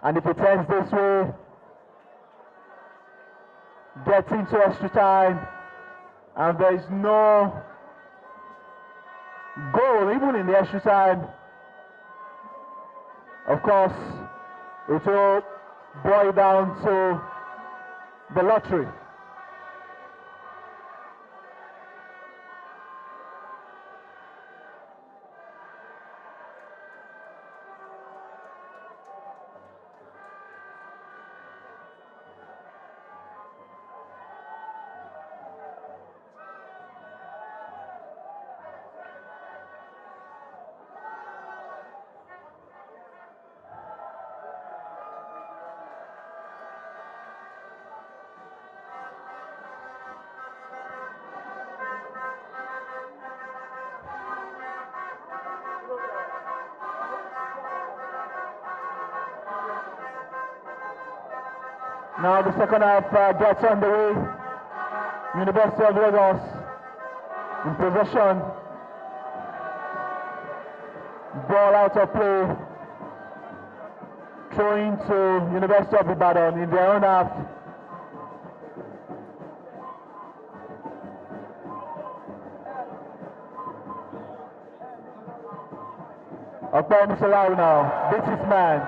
And if it ends this way, gets into extra time, and there is no goal even in the extra time, of course, it will boil down to the lottery. Now the second half gets underway. University of Lagos in possession. Ball out of play. Throwing to University of Ibadan in their own half. Okpeni Salawu now beats his man.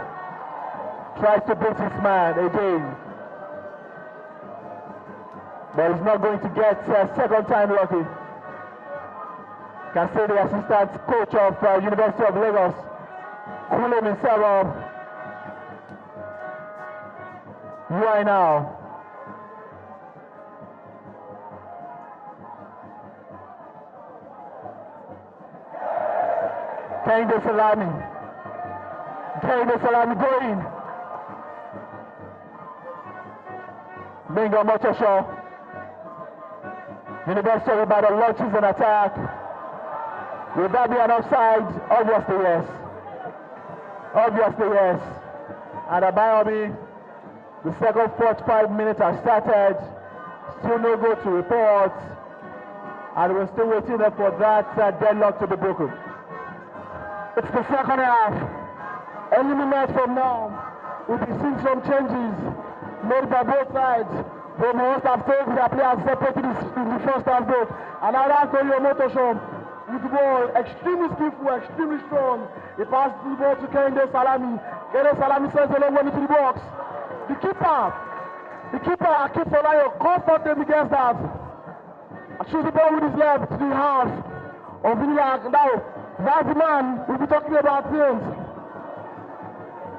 Tries to beat his man again. But he's not going to get second time lucky. Can say the assistant coach of University of Lagos cooling himself off. UI now. Kehinde Salami going. Bingo Motosho. University of Ibadan launches an attack. Will that be an offside? Obviously yes. Obviously yes. And Abayomi, the second 45 minutes has started. Still no goal to report. And we're still waiting for that deadlock to be broken. It's the second half. Any minute from now, we'll be seeing some changes made by both sides. They must have told their players separated in the first half break. And now that's Antonio Motosho with the ball, extremely skillful, extremely strong. He passed the ball to Kehinde Salami. Kehinde Salami sends a long one into the box. The keeper, Akif Olayo, comfort them against that. Shoots the ball with his left to the half of UNILAG. Now, that's the man we'll be talking about things.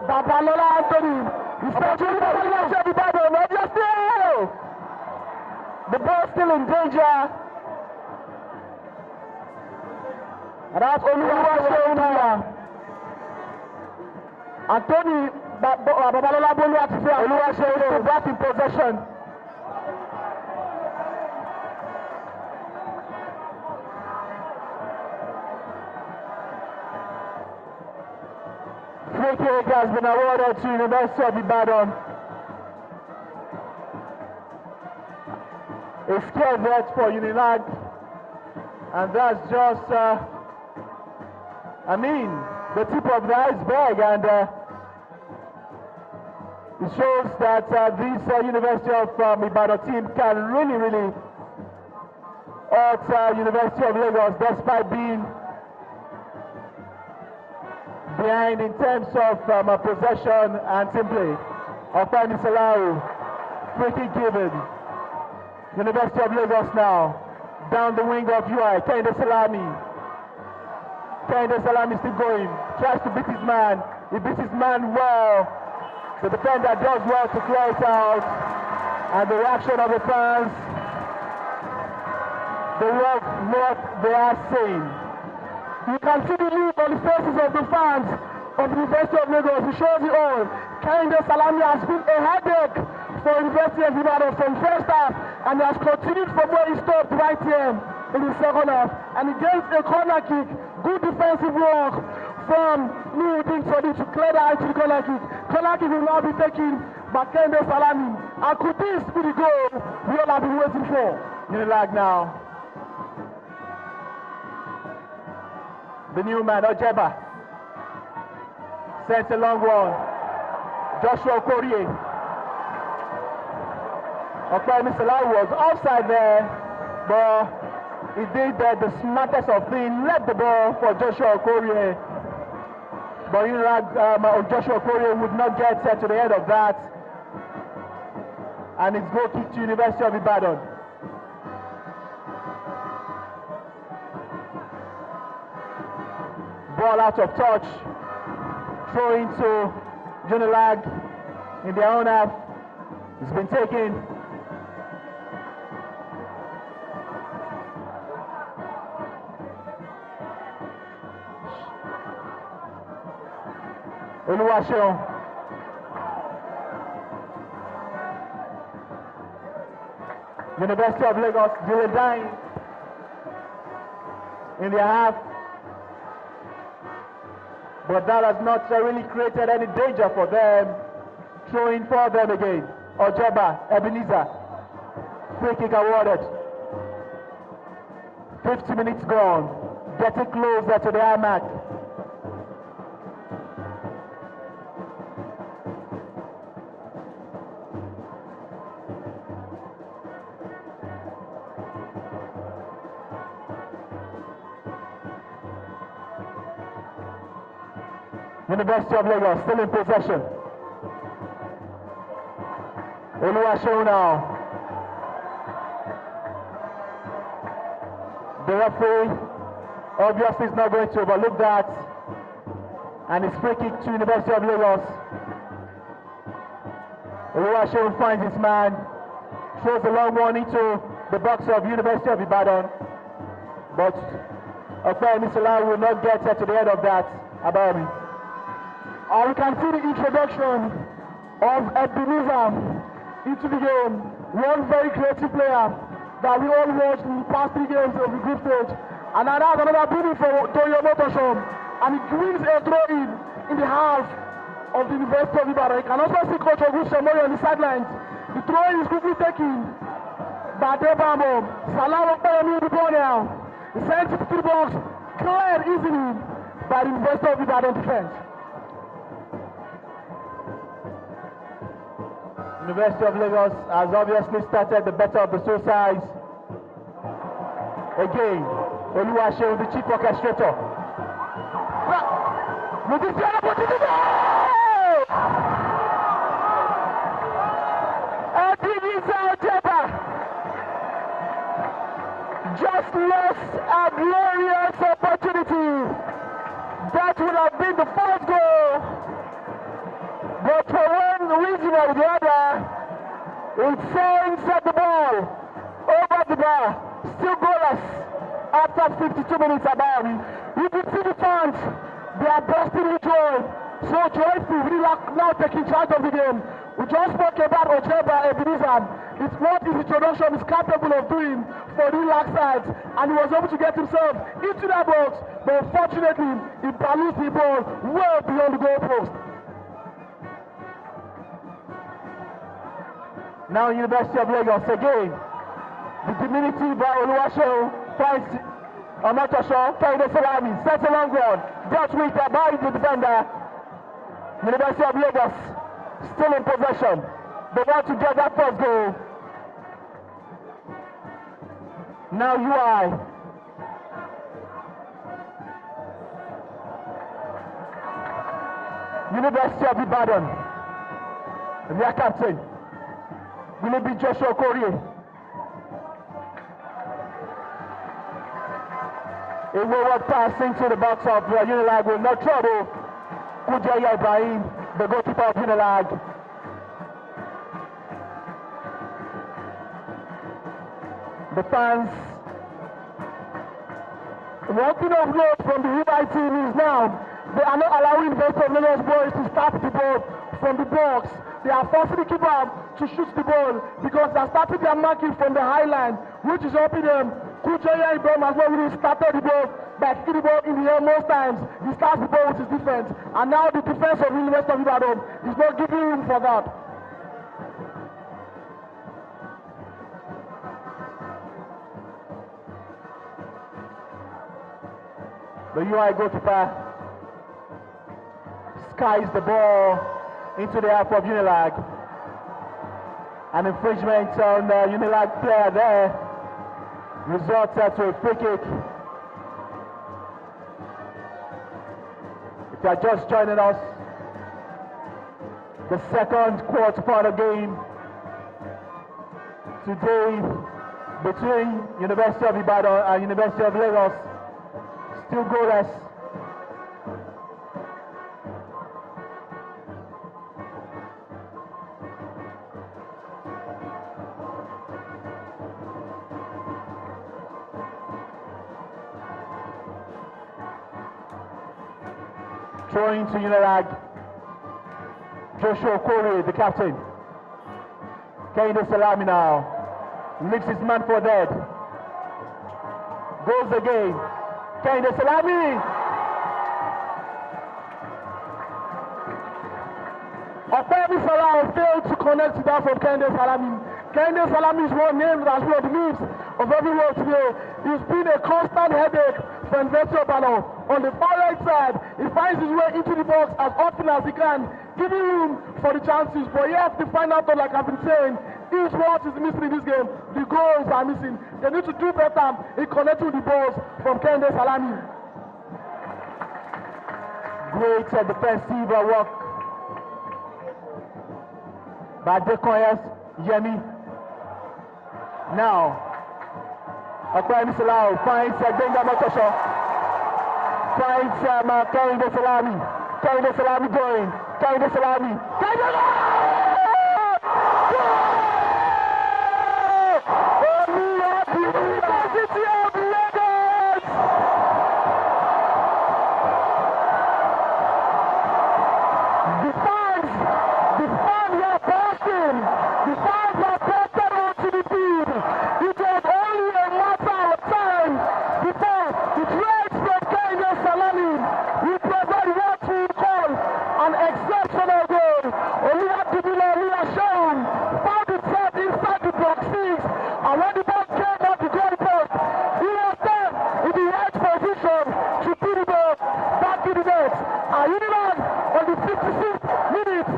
Babalola Anthony. He's touching the ball. The ball still in danger. And that's Oluwaseun. Anthony Babalola Bolu at Oluwaseun back in possession. free kick has been awarded to University of Ibadan. A scared bet for UNILAG, and that's just, the tip of the iceberg, and it shows that this University of Ibadan team can really hurt University of Lagos despite being behind in terms of possession and team play. Opani Salahu, free kick given. University of Lagos now, down the wing of UI, Kehinde Salami. Kehinde Salami still going, tries to beat his man. He beats his man well. The defender does well to clear it out. And the reaction of the fans, they love what they are saying. You can see the look on the faces of the fans of the University of Lagos. It shows it all. Kehinde Salami has been a headache for University of Ibadan from first half, and he has continued from where he stopped right here in the second half. And he gets a corner kick. Good defensive work from Nuga Games to clear the eye to the corner kick. Corner kick will now be taken by Kehinde Salami. And could this be the goal we all have been waiting for? UNILAG now. The new man, Ojeba. Sends a long one. Joshua Okorie. Opani Salahu was offside there, but he did the smartest of things, left the ball for Joshua Okorie. But Joshua Okorie would not get to the end of that. And it's goal kick to University of Ibadan. Ball out of touch. Throw into UNILAG in their own half. It's been taken. Oluwaseun. University of Lagos, Dylan Dying in their half. But that has not really created any danger for them. Throwing for them again. Ojeba, Ebenezer. Free kick awarded. 50 minutes gone. Getting closer to the high mark. University of Lagos still in possession. Oluwaseun now. The referee obviously is not going to overlook that. And it's free kick to University of Lagos. Oluwaseun finds his man. Throws the long one into the box of University of Ibadan. But Opani Salahu will not get to the end of that. Abami. We can see the introduction of Ebenezer into the game. One very creative player that we all watched in the past 3 games of the group stage. And now that's another beauty for Toyo Motoshom. And he wins a throw-in the half of the University of Ibadan. You can also see Coach Augusto Mori on the sidelines. The throw-in is quickly taken by Debamo. Salah Opayemi the ball now. He sends it to the box, cleared easily by the University of Ibadan defense. University of Lagos has obviously started the better of the two sides. Again, Oluwaseun, the chief orchestrator. With this opportunity, just lost a glorious opportunity. That would have been the first goal. But for one reason or the other, it sends the ball over the bar. Still goalless after 52 minutes about it. You can see the fans, they are bursting with joy. So joyful, really now taking charge of the game. We just spoke about Ojeba Ebenezer. It's what his introduction is capable of doing for the UNILAG side, and he was able to get himself into that box, but unfortunately, he balanced the ball well beyond the goalpost. Now University of Lagos again. The diminutive Oluwaseun finds Omatosho, Kaide Salami, sets a long one, dealt with by the defender. University of Lagos still in possession. They want to get that first goal. Now UI. University of Ibadan. Their captain. Will it be Joshua Korea? A wayward pass into the box of UNILAG with no trouble. Kujaya Ibrahim, the goalkeeper of UNILAG. The fans. One thing of note from the UI team is now they are not allowing the rest of Lagos boys to start the ball from the box. They are forcing the keeper to shoot the ball because they are starting their marking from the high line, which is helping them. Kujaya Ibrahim as well really started the ball by kicking the ball in the air most times. He starts the ball with his defense, and now the defense of the University of Ibadan is not giving room for that. The UI goalkeeper skies the ball into the half of UNILAG. An infringement on the UNILAG player there results to a free kick. If you are just joining us, the second quarter-final game today between University of Ibadan and University of Lagos. Still goalless. Throwing to UNILAG. Joshua Kore, the captain. Kaide Salami now. Leaves his man for dead. Goes again. Kaide Salami. Opemi Salah failed to connect to that from Kaide Salami. Kaide Salami is one name that's one of the names of everyone today. He's been a constant headache for University of Ibadan. On the far right side, he finds his way into the box as often as he can, giving room for the chances. But you have to find out, like I've been saying, each what is missing in this game, the goals are missing. They need to do better in connecting the balls from Kaide Salami. Great defensive work by Dekoyes Yemi. Now, Opemi Salah finds Benga Motosho. Finds Kaide Salami. Kaide Salami going. Kaide Salami. Kaide University of Lagos! The fans are bursting. The fans are posted onto the field. It was only a matter of time before the threats from Kaide Salami will provide what we call an exceptional goal. Oluwaseun found himself inside the box 6, and when the ball came off the goalpost, he was there in the right position to put the ball back in the net. And UNILAG on the 56th minute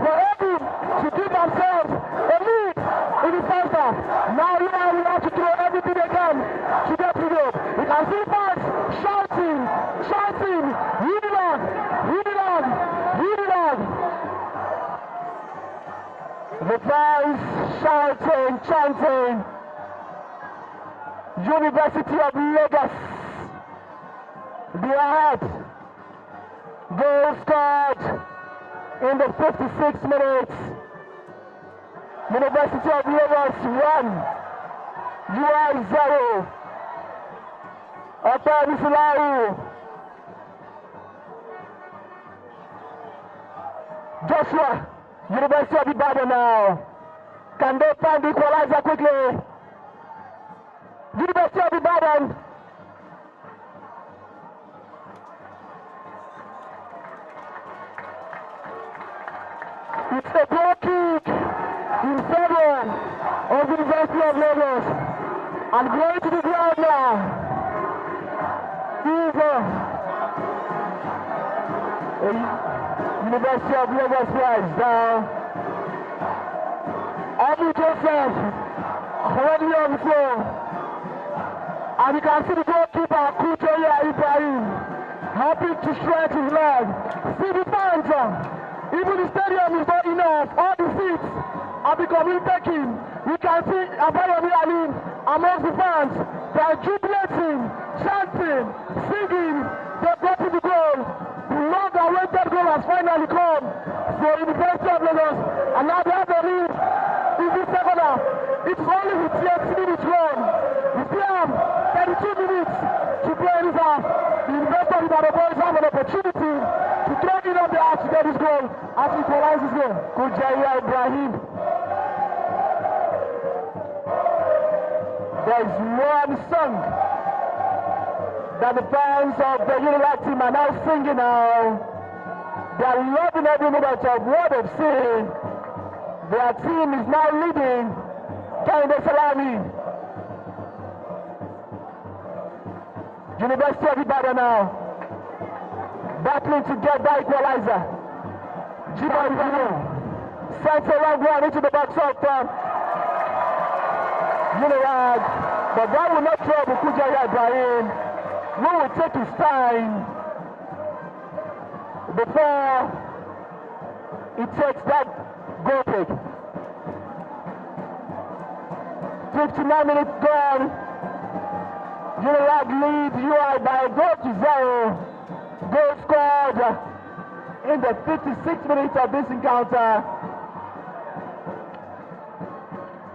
were able to give themselves a lead in the first half. Now UNILAG will have to throw everything they can to get to the. You can see fans shouting, UNILAG, UNILAG, UNILAG. The fans shouting, chanting, University of Lagos, they are ahead. Goal scored in the 56 minutes. University of Lagos 1, UI 0. Opemi Salah. Joshua University of Ibadan now. Can they find the equalizer quickly? University of Ibadan. It's a goal kick in favor of University of Lagos. And going to the ground now is University of Lagos rise down. Abu Joseph already on the floor. And you can see the goalkeeper, Kutoya Ibrahim, happy to stretch his leg. See the fans. Even the stadium is not enough. All the seats are becoming taken. You can see Abayomi Ali amongst the fans. They are jubilating, chanting, singing. They've got to the goal. The long-awaited goal has finally come for University of Lagos. And now they have the lead in this second half. It's only with 30 minutes gone. We still have 32 minutes to play in this half. The University of Ibadan boys have an opportunity to throw in on the arch to get this goal as he equalizes this game. Kutoya Ibrahim. There's one song that the fans of the UNILAG team are now singing now. They are loving every moment of what they've seen. Their team is now leading. Kinde Salami. University of Ibadan now. Battling to get that equalizer. Jiba Ibrahim. Sends a long one into the box of UNILAG. But that will not trouble Kutoya Ibrahim. We will take his time before he takes that goal kick. 59 minutes gone. UNILAG leads UI by a goal to 0. Goal scored in the 56th minute of this encounter.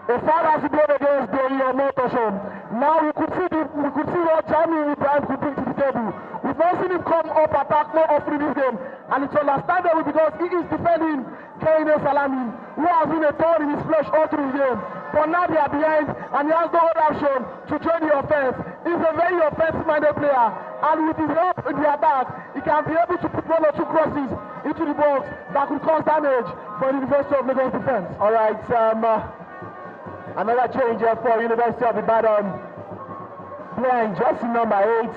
The foul has been against the Motosho. Now we could see what Jamie Ibrahim could bring to the table. We've not seen him come up, attack, more offering this game. And it's understandable because he is defending Kinde Salami, who has been a thorn in his flesh all through the game. But now they are behind and he has no other option to join the offense. He's a very offensive-minded player. And with his help in the attack, he can be able to put 1 or 2 crosses into the box that could cause damage for the University of Lagos defense. All right, another change for University of Ibadan. Playing jersey number 8,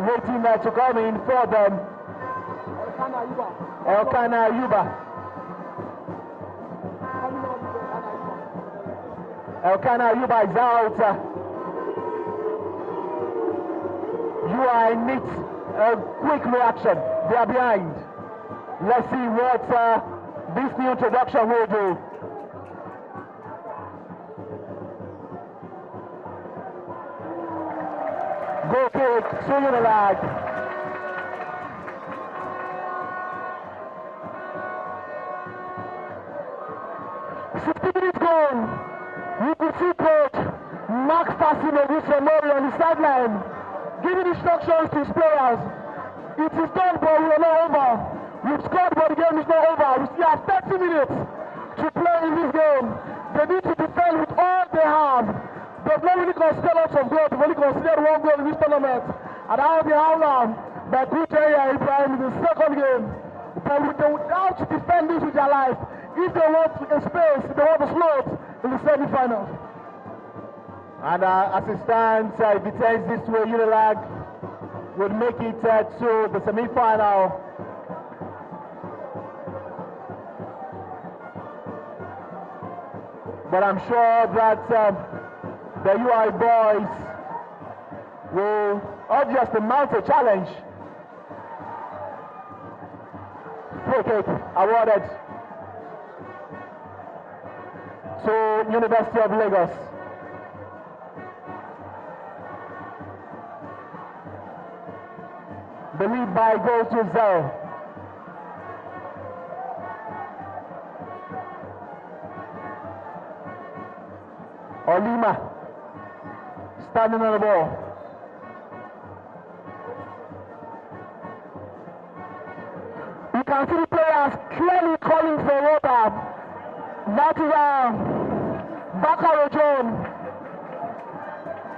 waiting to come in for them. Elkana Yuba. Elkana Yuba is out. UI needs a quick reaction. They are behind. Let's see what this new introduction will do. Goal kick to UNILAG. You could see coach Mark Fassino on the sideline, giving instructions to his players. It is done, but we are not over. We've scored, but the game is not over. We still have 30 minutes to play in this game. They need to defend with all they have. They've not really considered lots of goals. They've only considered 1 goal in this tournament. And how they have now by Kutoya Ibrahim in the second game. But they would have to defend this with their life if they want a space, if they want a slot in the semi-finals. And as it stands, if it ends this way, UNILAG would make it to the semi-final. But I'm sure that the UI boys will obviously mount a challenge. Free kick awarded to University of Lagos. The lead by goal to 0. Olima standing on the ball. You can see the players clearly calling for water. That is Bakaro John.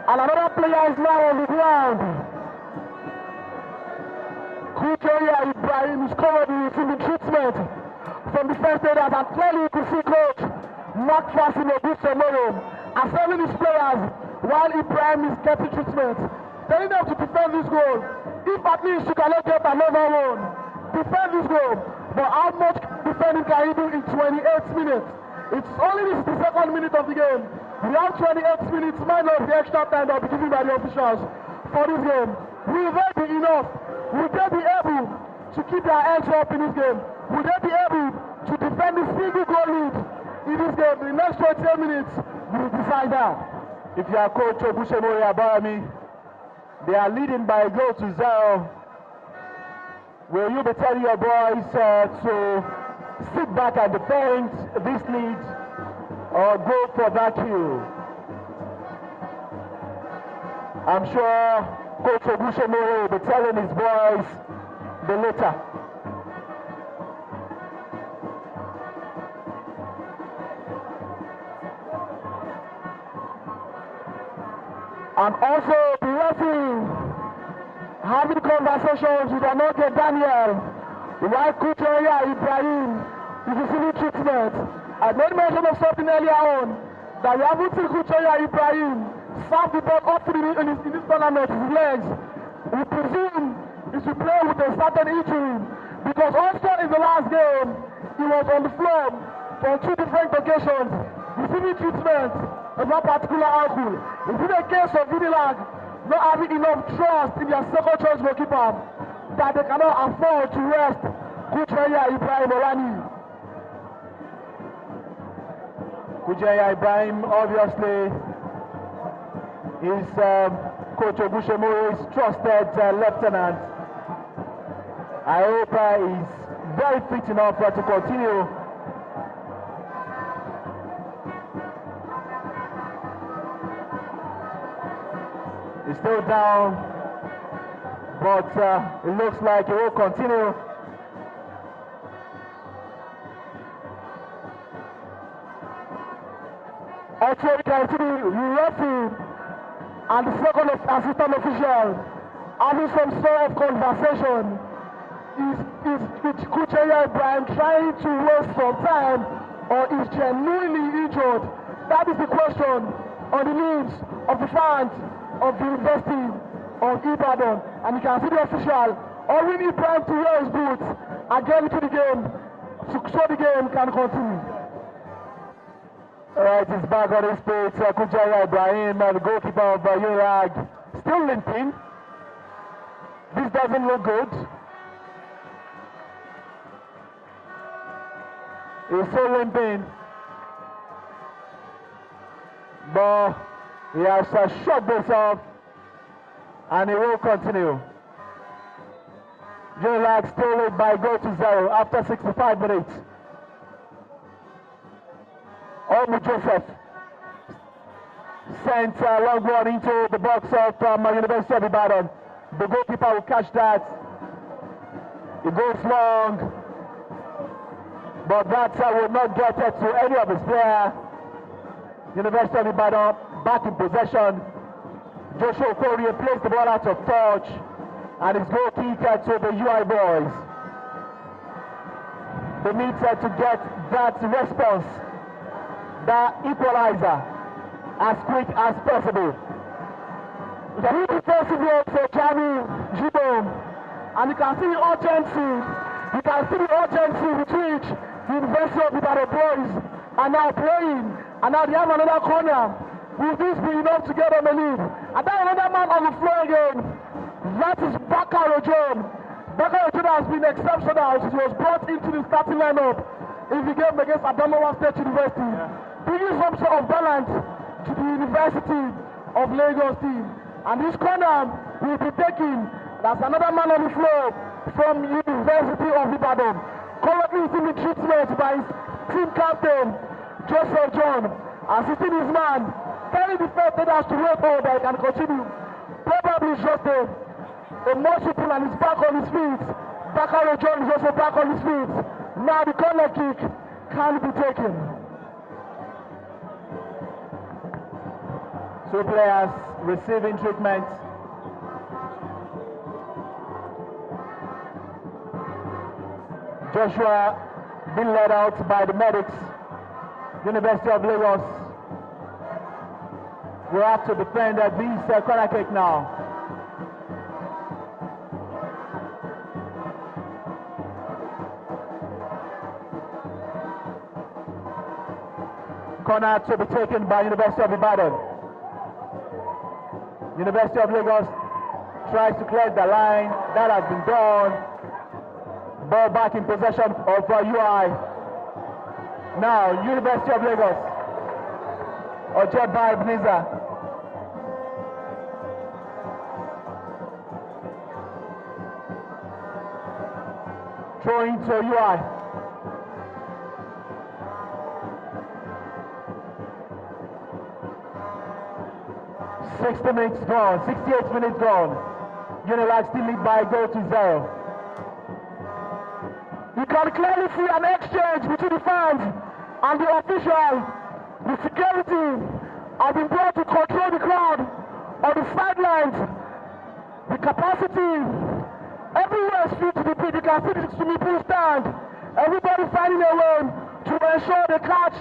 And another player is now on the ground. Kutoria Ibrahim is covered with the treatment from the first aiders, and clearly you can see coach Mark Fassino this tomorrow assembling his players while Ibrahim is getting treatment, telling them to defend this goal. If at least you cannot get another one, defend this goal. But how much defending can you do in 28 minutes? It's only this is the second minute of the game. We have 28 minutes minus the extra time that will be given by the officials for this game. Will they be enough? Will they be able to keep their hands up in this game? Will they be able to defend the single goal lead in this game? The next 28 minutes will decide that. If you are coach Obushemori Abarami, they are leading by a goal to 0. Will you be telling your boys to sit back and defend this lead or go for that kill? I'm sure Coach Obushemori will be telling his boys the later. And also the referee having conversations with NUGA Daniel, while Kutoria Ibrahim is receiving treatment. I made mention of something earlier on, that we haven't seen Kutoria Ibrahim serve the ball up in this tournament with his legs. We presume he should play with a certain injury, because also in the last game, he was on the floor on 2 different occasions, receiving treatment of one particular ankle. Is it a case of UNILAG not having enough trust in their second choice goalkeeper that they cannot afford to rest Kutoria Ibrahim Olani? Kutoria Ibrahim obviously is Coach Obushemori's trusted lieutenant. I hope he's very fit enough to continue. He's still down, but it looks like he will continue. Also, you can see the referee and the second assistant official having some sort of conversation. Is Kutoria Ibrahim trying to waste some time, or is genuinely injured? That is the question on the lips of the fans of the University of Ibadan. And you can see the official ordering Ibrahim to wear his boots and get into the game so the game can continue. Alright, he's back on his feet. Kutoria Ibrahim, the goalkeeper of UNILAG, still limping. This doesn't look good. He's still limping. But he has shot this off, and he will continue. UNILAG still lead by goal to 0 after 65 minutes. Olmu Joseph sent a long one into the box of University of Ibadan. The goalkeeper will catch that. It goes long, but that will not get it to any of his players. University of Ibadan back in possession. Joshua Korea plays the ball out of touch, and his goal kicker to the UI boys. They need to get that response, that equalizer, as quick as possible. The good defensive work for Jami Jibom, and you can see the urgency. You can see the urgency with which the University of Ibadan boys are now playing, and now they have another corner. Will this be enough to get them a lead? And then another man on the floor again. That is Bakaro John. Bakaro John has been exceptional since he was brought into the starting lineup in the game against Adamawa State University, bringing some sort of balance to the University of Lagos team. And this corner will be taken. That's another man on the floor from University of Ibadan. Currently he's in the treatment by his team captain, Joseph John, assisting his man, telling the first leaders to wait for that he can continue. Probably just a multiple, and he's back on his feet. Bakaro John is also back on his feet. Now the corner kick can be taken. Two players receiving treatment. Joshua being led out by the medics. University of Lagos will have to defend this corner kick now. Corner to be taken by University of Ibadan. University of Lagos tries to clear the line. That has been done. Ball back in possession of UI. Now, University of Lagos. Ojeba Ebenezer. Throwing to UI. $60 minutes gone, 68 minutes gone. UNILAG still lead by a goal to 0. You can clearly see an exchange between the fans and the official. The security has been brought to control the crowd on the sidelines. The capacity everywhere is filled to the pitch. You can see the swimming pool stand. Everybody finding a way to ensure they catch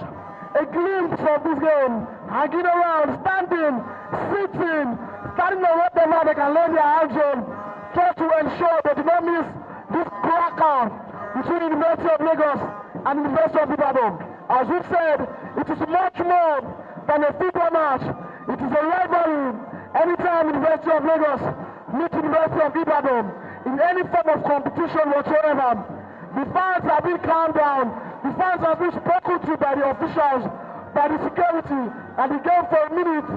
a glimpse of this game. Hanging around, standing, sitting, standing on whatever they can lay their hands on, just to ensure they do not miss this cracker between University of Lagos and University of Ibadan. As we've said, it is much more than a football match. It is a rivalry. Anytime University of Lagos meets University of Ibadan in any form of competition whatsoever, the fans have been calmed down. The fans have been spoken to by the officials, by the security, and the game for a minute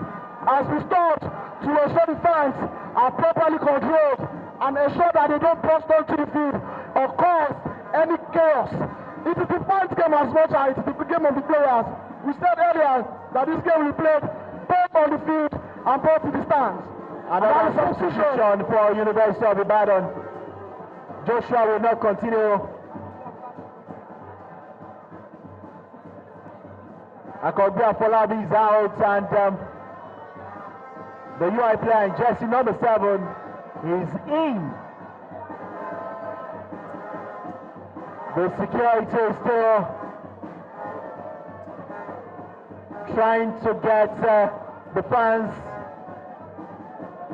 as we start to ensure the fans are properly controlled and ensure that they don't burst onto the field or cause any chaos. It is the fans' game as much as it is the game of the players. We said earlier that this game will be played both on the field and both in the stands. Another substitution for University of Ibadan. Joshua will not continue. Akogbe Afolabi is out, and the UI player in jersey number 7 is in. The security is still trying to get the fans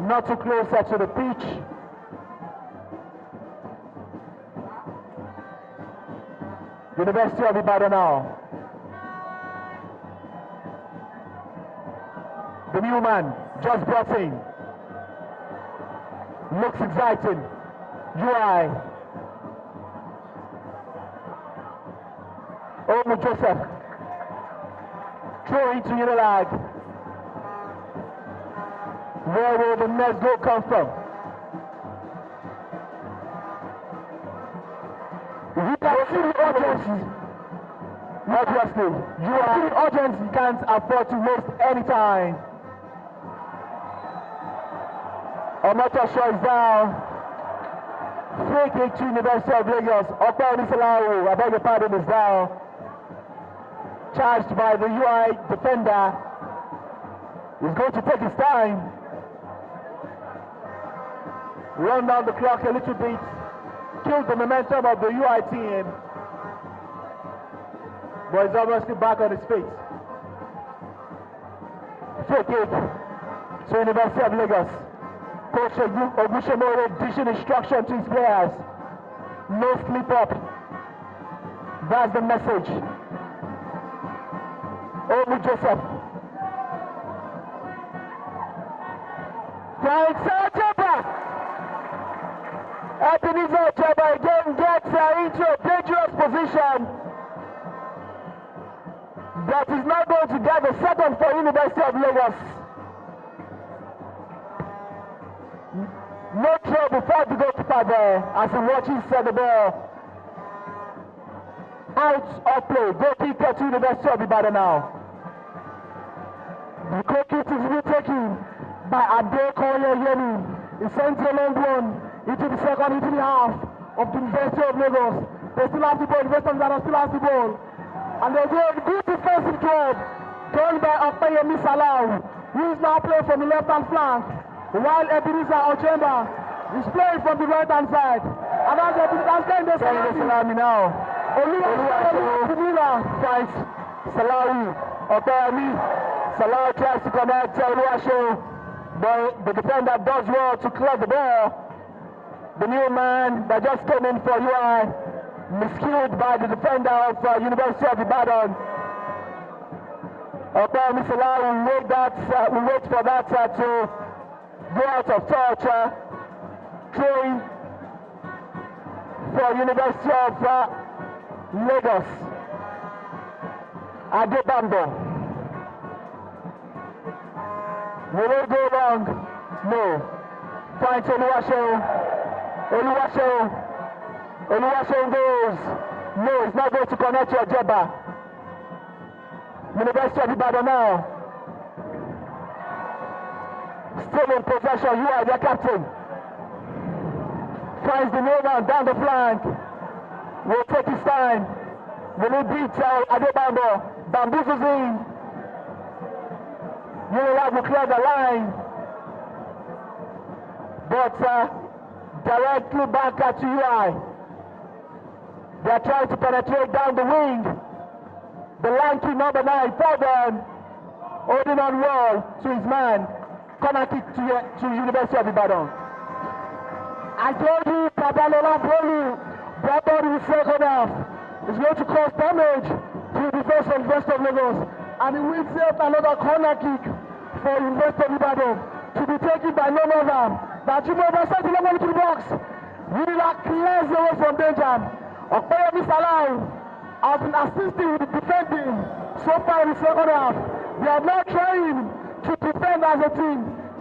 not too closer to the pitch. University of Ibadan now. The new man just brought in. Looks exciting. UI. Omo Joseph. Throw into UNILAG. Where will the next goal come from? You can see the urgency. Obviously, you are the urgency. You can't afford to waste any time. Omotosho is down. Free kick to University of Lagos. Opa Onisalao, I beg your pardon, is down. Charged by the UI defender. He's going to take his time. Run down the clock a little bit. Kill the momentum of the UI team. But he's obviously back on his feet. Free kick to University of Lagos. Coach Ogushemore dishing instruction to his players. No slip up. That's the message. Omu Joseph. Ebenezer Ojeba again gets into a dangerous position. But he's not going to get the second for University of Lagos. No trouble for the goalkeeper there as he watches the ball out of play. Goal kicker to University of Ibadan now. The goal kick is being taken by Adekoye Yemi. He sends a long one into the second, into the half of the University of Lagos. They still have the ball. University of Ibadan still has the ball. And they do a good defensive job done by Opeyemi Salau. who is now playing from the left-hand flank, while Ebenezer Ochemba is playing from the right-hand side. And that's Kehinde Salami now. Oluwasho fights Salawi. Opeyemi. Salawi tries to connect Oluwasho, but the defender does well to clear the ball. The new man that just came in for UI, miscued by the defender of University of Ibadan. Opeyemi Salawi, we wait for that to go out of touch. Throwing for University of Lagos. Adebambo. Will it go wrong? No. Finds Oluwasho. Oluwasho goes. No, it's not going to connect to Ojeba. University of Ibadan now. Still in possession. You are their captain. Finds the new man down the flank. Will take his time. Will he beat Adebambo? Bamboozles in. UNILAG will clear the line. But directly back at UI. They are trying to penetrate down the wing. The lanky number 9, Foden, holding on well to his man. Corner kick to University of Ibadan. I told you, Babalola Bolu, brought in the second half. It's going to cause damage to the defense of University of Lagos. And he will set another corner kick for University of Ibadan to be taken by none other than Jimoh sent the level to the box. UNILAG clears away from danger. Opeyemi Salawi has been assisting with the defending so far in the second half. They are now trying to defend as a team.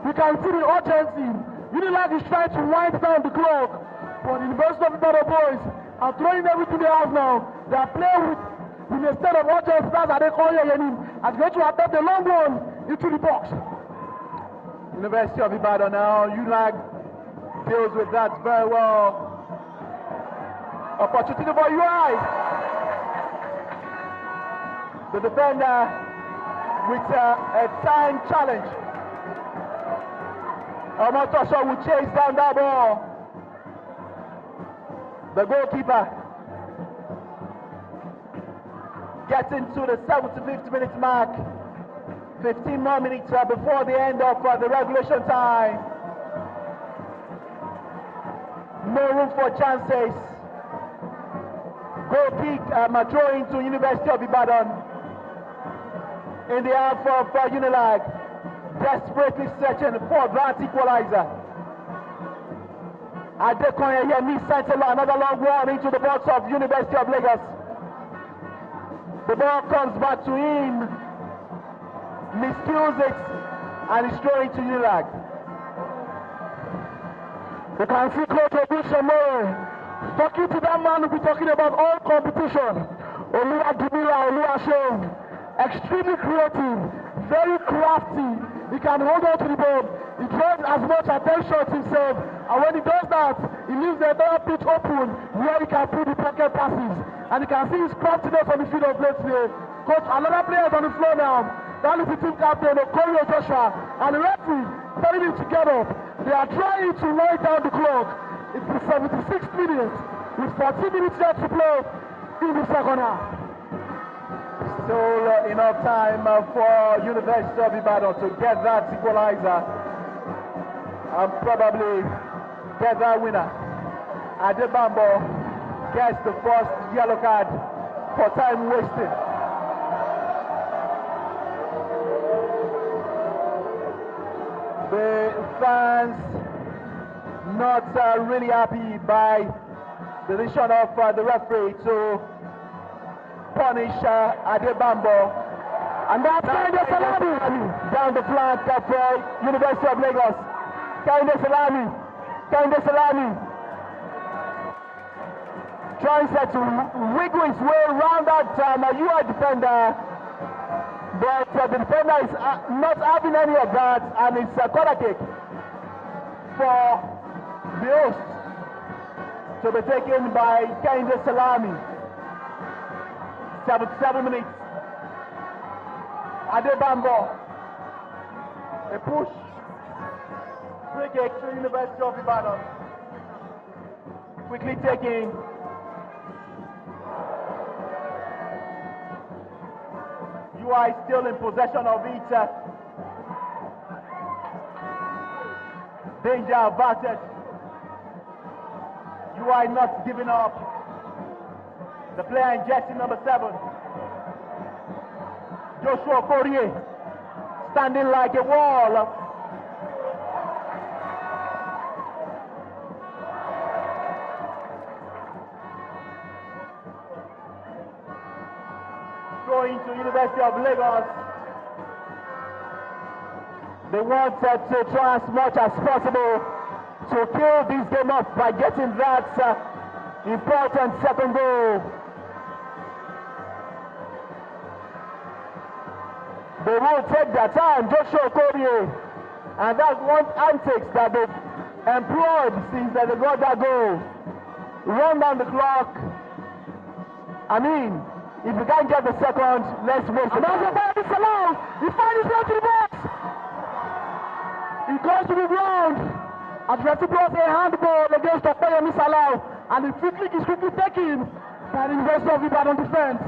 You can see the urgency. UNILAG is trying to wind down the clock, but the University of Ibadan boys are throwing everything they have now. They are playing in a state of urgency. That's how they call it. And going to attempt the long one into the box. University of Ibadan now. UNILAG deals with that very well. Opportunity for UI. The defender with a time challenge. Omotosho will chase down that ball. The goalkeeper gets into the 75th minute mark. 15 more minutes before the end of the regulation time. No room for chances. Goal kick throwing to University of Ibadan. In the half of UNILAG. Desperately searching for that equalizer. Adekoya here missed another long one into the box of University of Lagos. The ball comes back to him, miscues it, and is thrown to UNILAG. You can see Coach Obushamore talking to that man who be talking about all competition. Oluwasho, extremely creative, very crafty. He can hold on to the ball. He draws as much attention to himself. And when he does that, he leaves the entire pitch open where he can put the pocket passes. And you can see his craftiness on the field of play today. Coach, another player is on the floor now. That is the team captain, Okorio Joshua. And the referee telling him to get up. They are trying to wind down the clock. It's the 76th minute with 14 minutes left to play in the second half. Still enough time for University of Ibadan to get that equalizer and probably get that winner. Adebambo gets the first yellow card for time wasted. The fans not really happy by the decision of the referee to punish Adebambo. And that's Kehinde Salami down the flank of University of Lagos. Kehinde Salami tries to wiggle his way around that UI defender, but the defender is not having any of that, and it's a corner kick for the host to be taken by Kehinde Salami. 77 minutes. Adebambo A push. Free kick to University of Ibadan. Quickly taking. UI still in possession of it. Danger averted. UI not giving up. The player in jersey number 7. Joshua Poirier standing like a wall. Going to University of Lagos. They wanted to try as much as possible to kill this game off by getting that important second goal. They will take their time, Joshua Okorie, and that's one antics that they've employed since they got that goal. Run down the clock. I mean, if you can't get the second, let's waste the time. Salah, he finds his way to the box. He goes to the ground. Atletico blows a handball against Opeyemi Salah, and the free kick is quickly taken by the University of Ibadan defense.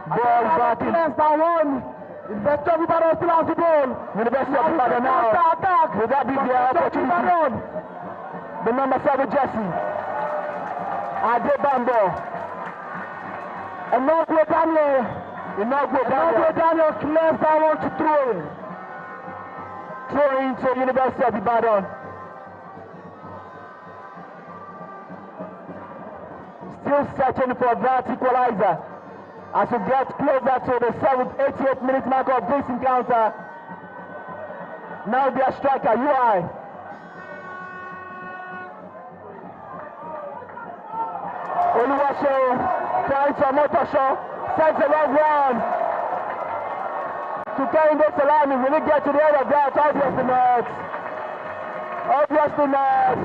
Ball back in. Down one. University of Ibadan still has the ball. University of Ibadan now. Attack. Will that be their opportunity? The number 7 jersey. Adebambo. Inaugural Daniel clears that one to throw in. Throw into University of Ibadan. Still searching for that equalizer. As we get closer to the 88th minute mark of this encounter. Now their striker, UI. Oluwase trying to Motosho, sends a long one to Kehinde Salami. Will he get to the end of that? Obviously not. Obviously not.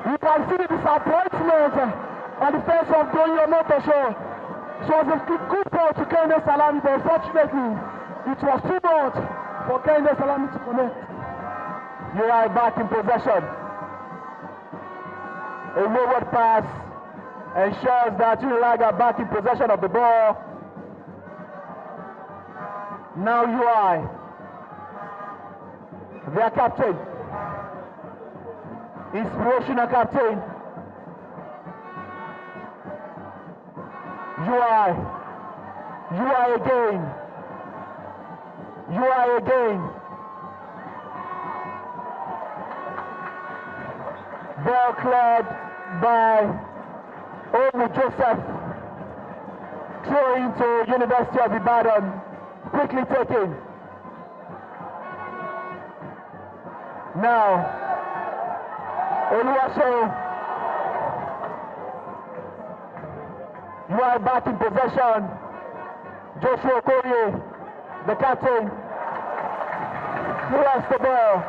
You can see the disappointment on the face of Doyo Motosho. It was a good ball to Kehinde Salami, but unfortunately, it was too much for Kehinde Salami to connect. UI back in possession. A wayward pass ensures that UNILAG are back in possession of the ball. Now UI, their captain, inspirational captain. UI again. UI again. Ball cleared by Omu Joseph. Throwing to University of Ibadan. Quickly taken. Now, Oluwase. You are back in possession. Joshua Okorie, the captain, throws the ball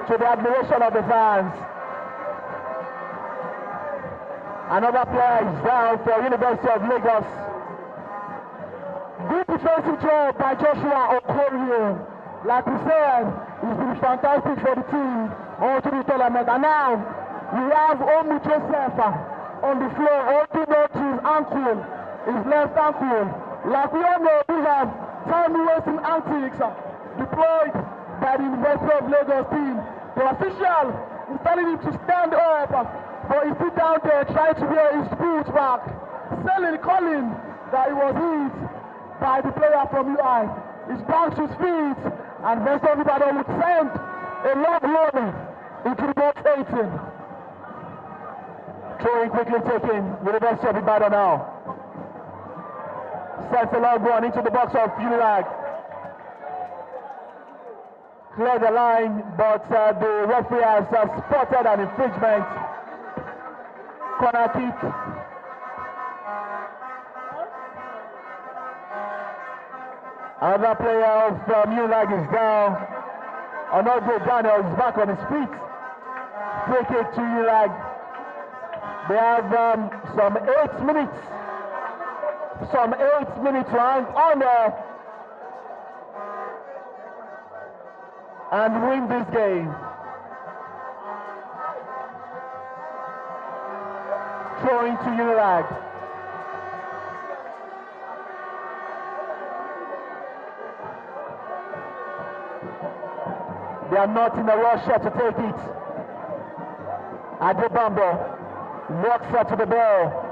to the admiration of the fans. Another player is down for University of Lagos. Good defensive job by Joshua Okorie. Like we said, he's been fantastic for the team all through the tournament. And now we have Omu Joseph on the floor, holding on to his ankle, his left ankle. Like we all know, these are time-wasting antics deployed by the University of Lagos team. The official is telling him to stand up, but he's still down there trying to wear his boots back, calling that he was hit by the player from UI. He's back to his feet, and University of Ibadan would send a long run into the box 18. Throwing quickly taken, University of Ibadan now. Sends a long one into the box of UNILAG. Clear the line, but the referee has spotted an infringement. Corner kick. Another player of UNILAG is down. Another Daniel is back on his feet. Free kick to UNILAG. They have some 8 minutes. Some 8 minutes on and win this game. Throwing to UNILAG. They are not in a rush to take it. Adebambo walks to the ball.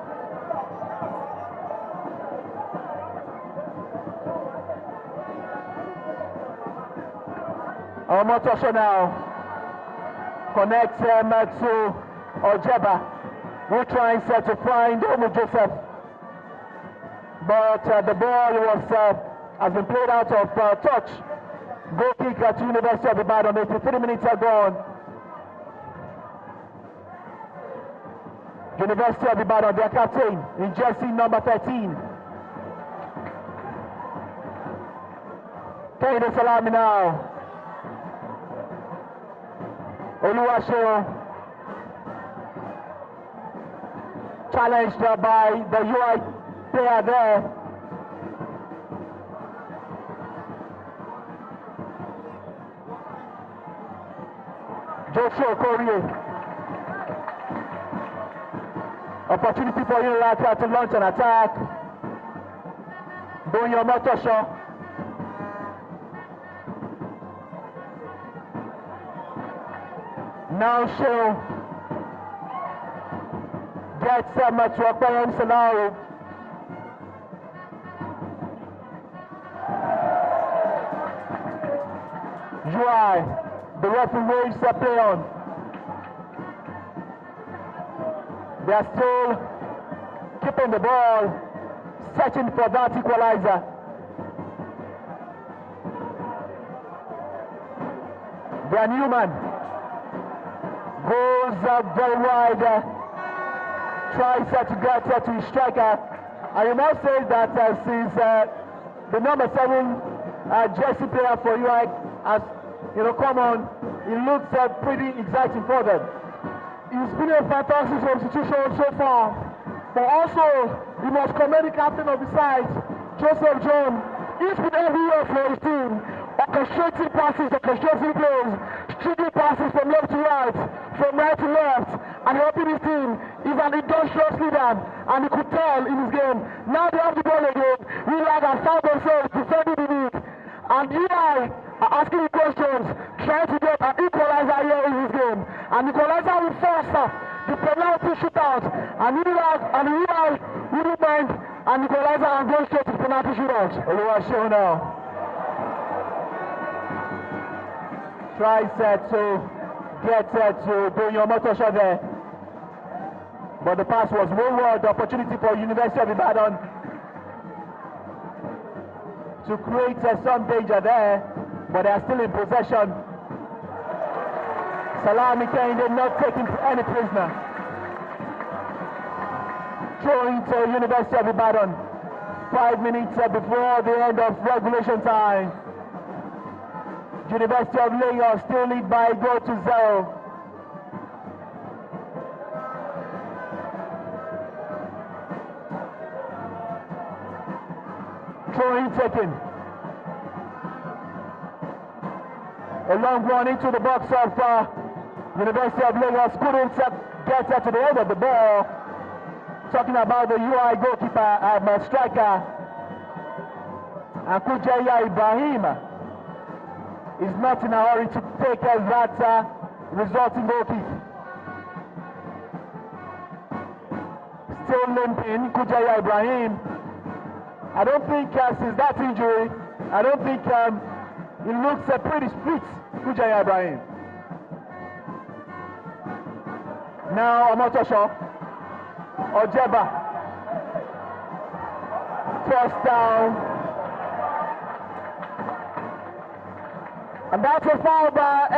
Omotosho now connects to Ojeba, who tries to find Omo Joseph, but the ball has been played out of touch. Goal kick at University of Ibadan. 83 minutes are gone. University of Ibadan, their captain in jersey number 13. Kehinde Salami now. Oluwaseun challenged by the UI player there. Joshua Korea. Opportunity for UNILAG to launch an attack. Donyo Motosho. Now Sheo gets to Akbayem Salao. UI, the referee waves the play on. They are still keeping the ball, searching for that equalizer. Their Newman goes very wide, tries to get to his striker. And you must say that since the number 7 jersey player for UI has come on, it looks pretty exciting for them. He's been a fantastic substitution so far, but also he must commend the captain of the side, Joseph John. He's been everywhere for his team, orchestrating passes, orchestrating plays, shooting passes from left to right, from right to left, and helping his team. He's an industrious leader, and you could tell in his game. Now they have the ball again. UNILAG have found themselves defending the league, and UI are asking the questions, trying to get an equalizer here in this game. And equalizer will force the penalty shootout, and UI wouldn't mind an equalizer and go straight to the penalty shootout. Oluwaseun now tries to get to Donyo Motosho there, but the pass was wayward. The opportunity for University of Ibadan to create some danger there, but they are still in possession. Salami Kehinde not taking any prisoner. Throwing to University of Ibadan. 5 minutes before the end of regulation time. University of Lagos still lead by a goal to 0. Throwing taken. A long one into the box of University of Lagos. Couldn't get to the end of the ball. Talking about the UI goalkeeper, striker, and Kujaya Ibrahim is not in a hurry to take that resulting goal kick. Still limping, Kujaya Ibrahim. I don't think since that injury, I don't think it looks pretty split, Kujaya Ibrahim. Now Omotosho, Ojeba, first down, and that's a foul by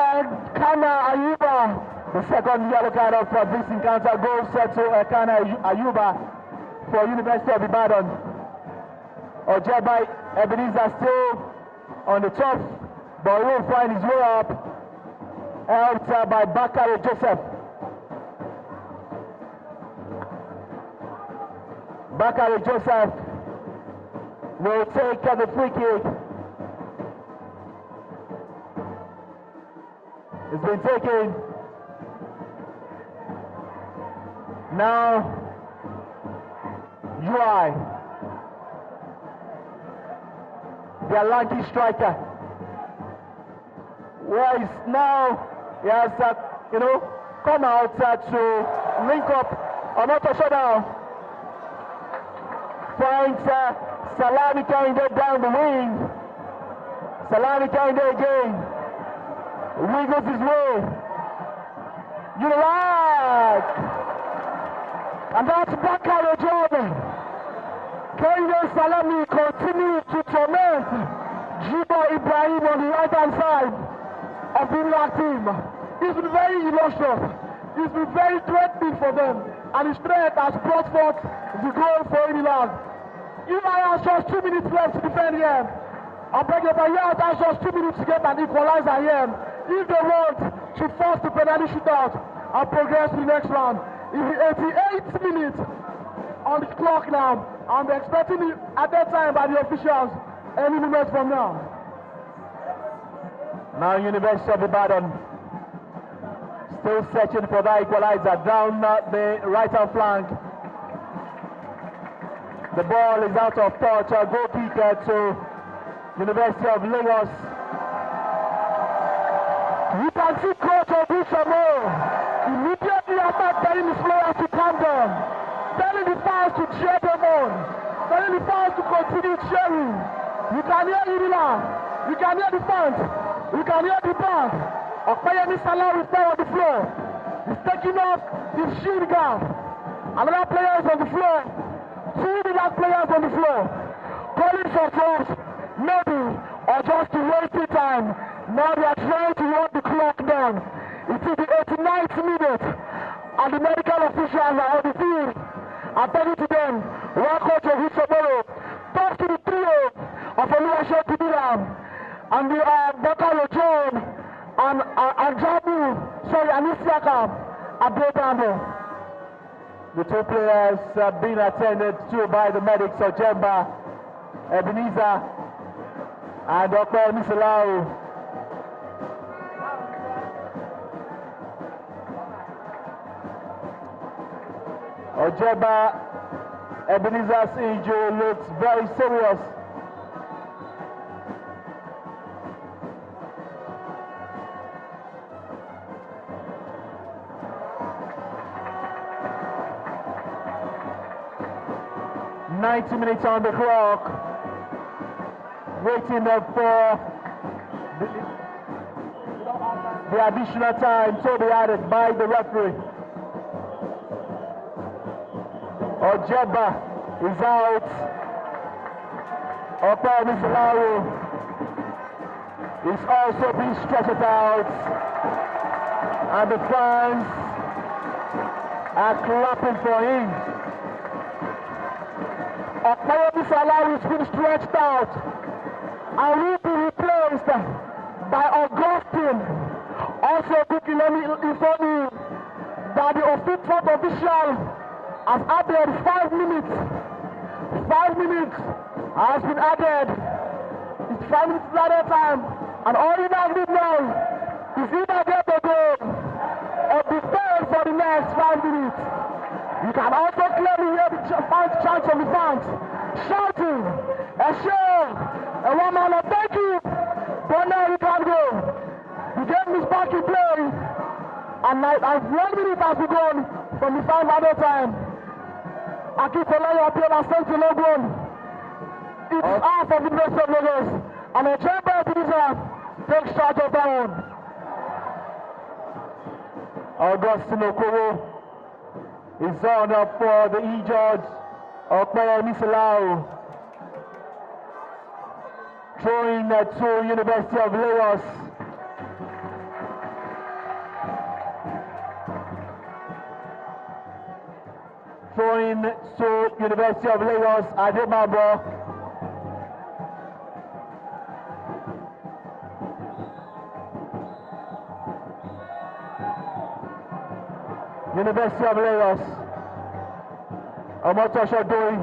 Kana Ayuba. The second yellow card of this encounter goes to Kana Ayuba for University of Ibadan. Ojeba Ebenezer still on the top, but he will find his way up, helped by Bakari Joseph. Bakari Joseph will take the free kick. It's been taken. Now, UI. Their lanky striker. Where is now, he has, come out to link up another shutdown. Finds Salami Kinde down the wing. Salami Kinde again. Wiggles his way. UNILAG! And that's Bakaro Jordan. Kinde Salami continues to torment Jibo Ibrahim on the right hand side of the UNILAG team. He's been very illustrious. He's been very threatening for them. And his threat has brought forth the goal for UNILAG. UI has just 2 minutes left to defend here. I beg your pardon, UI has just 2 minutes to get an equalizer here. If they want to force the penalty shootout and progress to the next round. It's 88 minutes on the clock now. I'm expecting it at that time by the officials any minutes from now. Now University of Ibadan still searching for that equalizer down the right-hand flank. The ball is out of touch. A goal kick to University of Lagos. You can see Coach Obushamo immediately after telling his players to calm down, telling the fans to cheer them on, telling the fans to continue cheering. You can hear UNILAG, you can hear the fans, you can hear the band. Okpeyemi Salah is there on the floor. He's taking off his shield guard. Another player is on the floor. 2 UNILAG players on the floor. Calling for fouls, maybe, or just to waste the time. Now they are trying to run the clock down. It is the 89th minute, and the medical officials are on the field. I'm telling to them, one coach of Hisoboro, talk to the trio of Oluwaseun Tidiram, and the Bakaro John, and Jabu, sorry, and Isiaka Abedamo. The two players have been attended to by the medics, Ojemba, Ebenezer, and Okpeyemi Salah. Ojeba, Ebenezer's injury looks very serious. "90 minutes on the clock, waiting for the additional time to be added by the referee. Ojeba is out. Okpeyemi Salah is also being stretched out, and the fans are clapping for him. Okpeyemi Salah is being stretched out and will be replaced by Augustine. Also, Bukilemi informed that the official has added 5 minutes. 5 minutes has been added. It's 5 minutes added time. And all you guys need now is either get the goal or be failed for the next 5 minutes. You can also clearly hear the chants of the fans shouting, a show, a one man, a thank you. But now you can't go. The game is back in play. And 1 minute has begun from the 5 added time. Akifolayo Abiola sent to Logan. It's half of the University of Lagos. And a chamber officer takes charge of that one. Augustine Okoro is on up for the injured Okpeyemi Salah. Throwing to University of Lagos. Throwing to University of Lagos, Ademabo. University of Lagos, Omotosho Doi.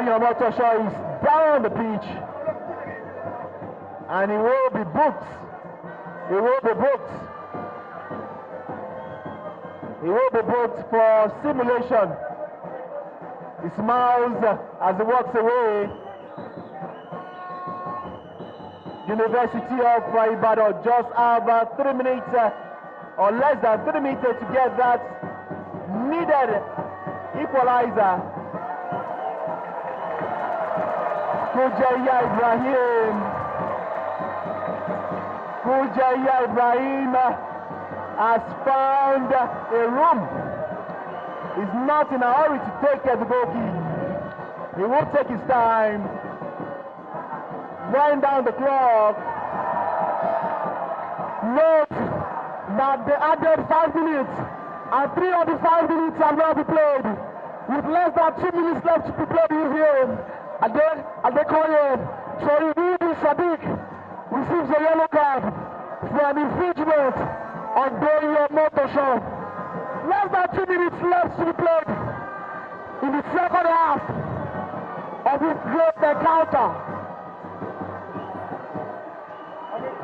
Yomotosho is down the pitch. And he will be booked. He will be booked. He will be booked for simulation. He smiles as he walks away. University of Ibadan just have 3 minutes or less than 3 minutes to get that needed equalizer. Kujaya Ibrahim has found a room. He's not in a hurry to take the goal kick. He will take his time. Wind down the clock. Note that the added 5 minutes and 3 of the 5 minutes have now been played. With less than 2 minutes left to be played in here. And then Adekoye, Toriwudi Sadiq receives a yellow card for an infringement on Doyo Motosho. Less than 2 minutes left to be played in the second half of this great encounter.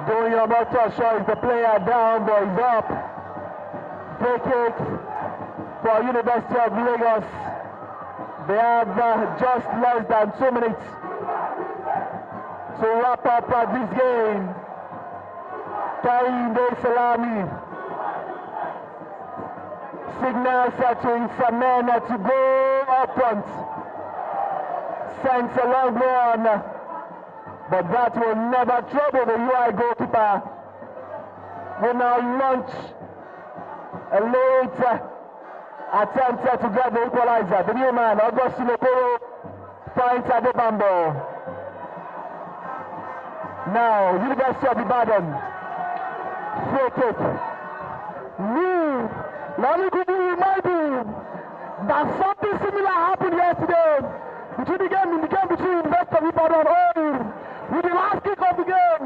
Doyo Motosho is the player down, but he's up. Free kick for University of Lagos. They have just less than 2 minutes to wrap up this game. Kainde Salami signals to his men to go up front. Sends a long one, but that will never trouble the UI goalkeeper. Will now launch a late attempt to get the equalizer. The new man, Augustine Okoro, finds Adebambo. Now, University of Ibadan. Free kick. Now we could remind you that something similar happened yesterday between the game between University of Ibadan with the last kick of the game.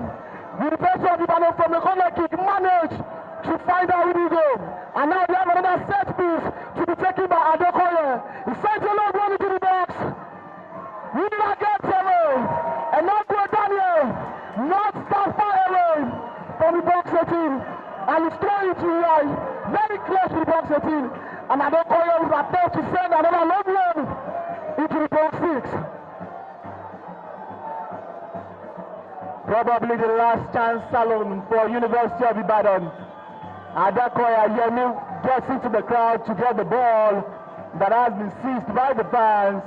University of Ibadan from the corner kick managed to find out who did it. And now they have another set piece to be taken by Adekoye. He sends a long one into the box. UNILAG gets away. And now Daniel, not that far away from the box 18. And he's throwing it to UI, very close to the box 18. And Adekoye will attempt to send another long one into the box 6. Probably the last chance salon for University of Ibadan. Adekoye Yemi gets into the crowd to get the ball that has been seized by the fans.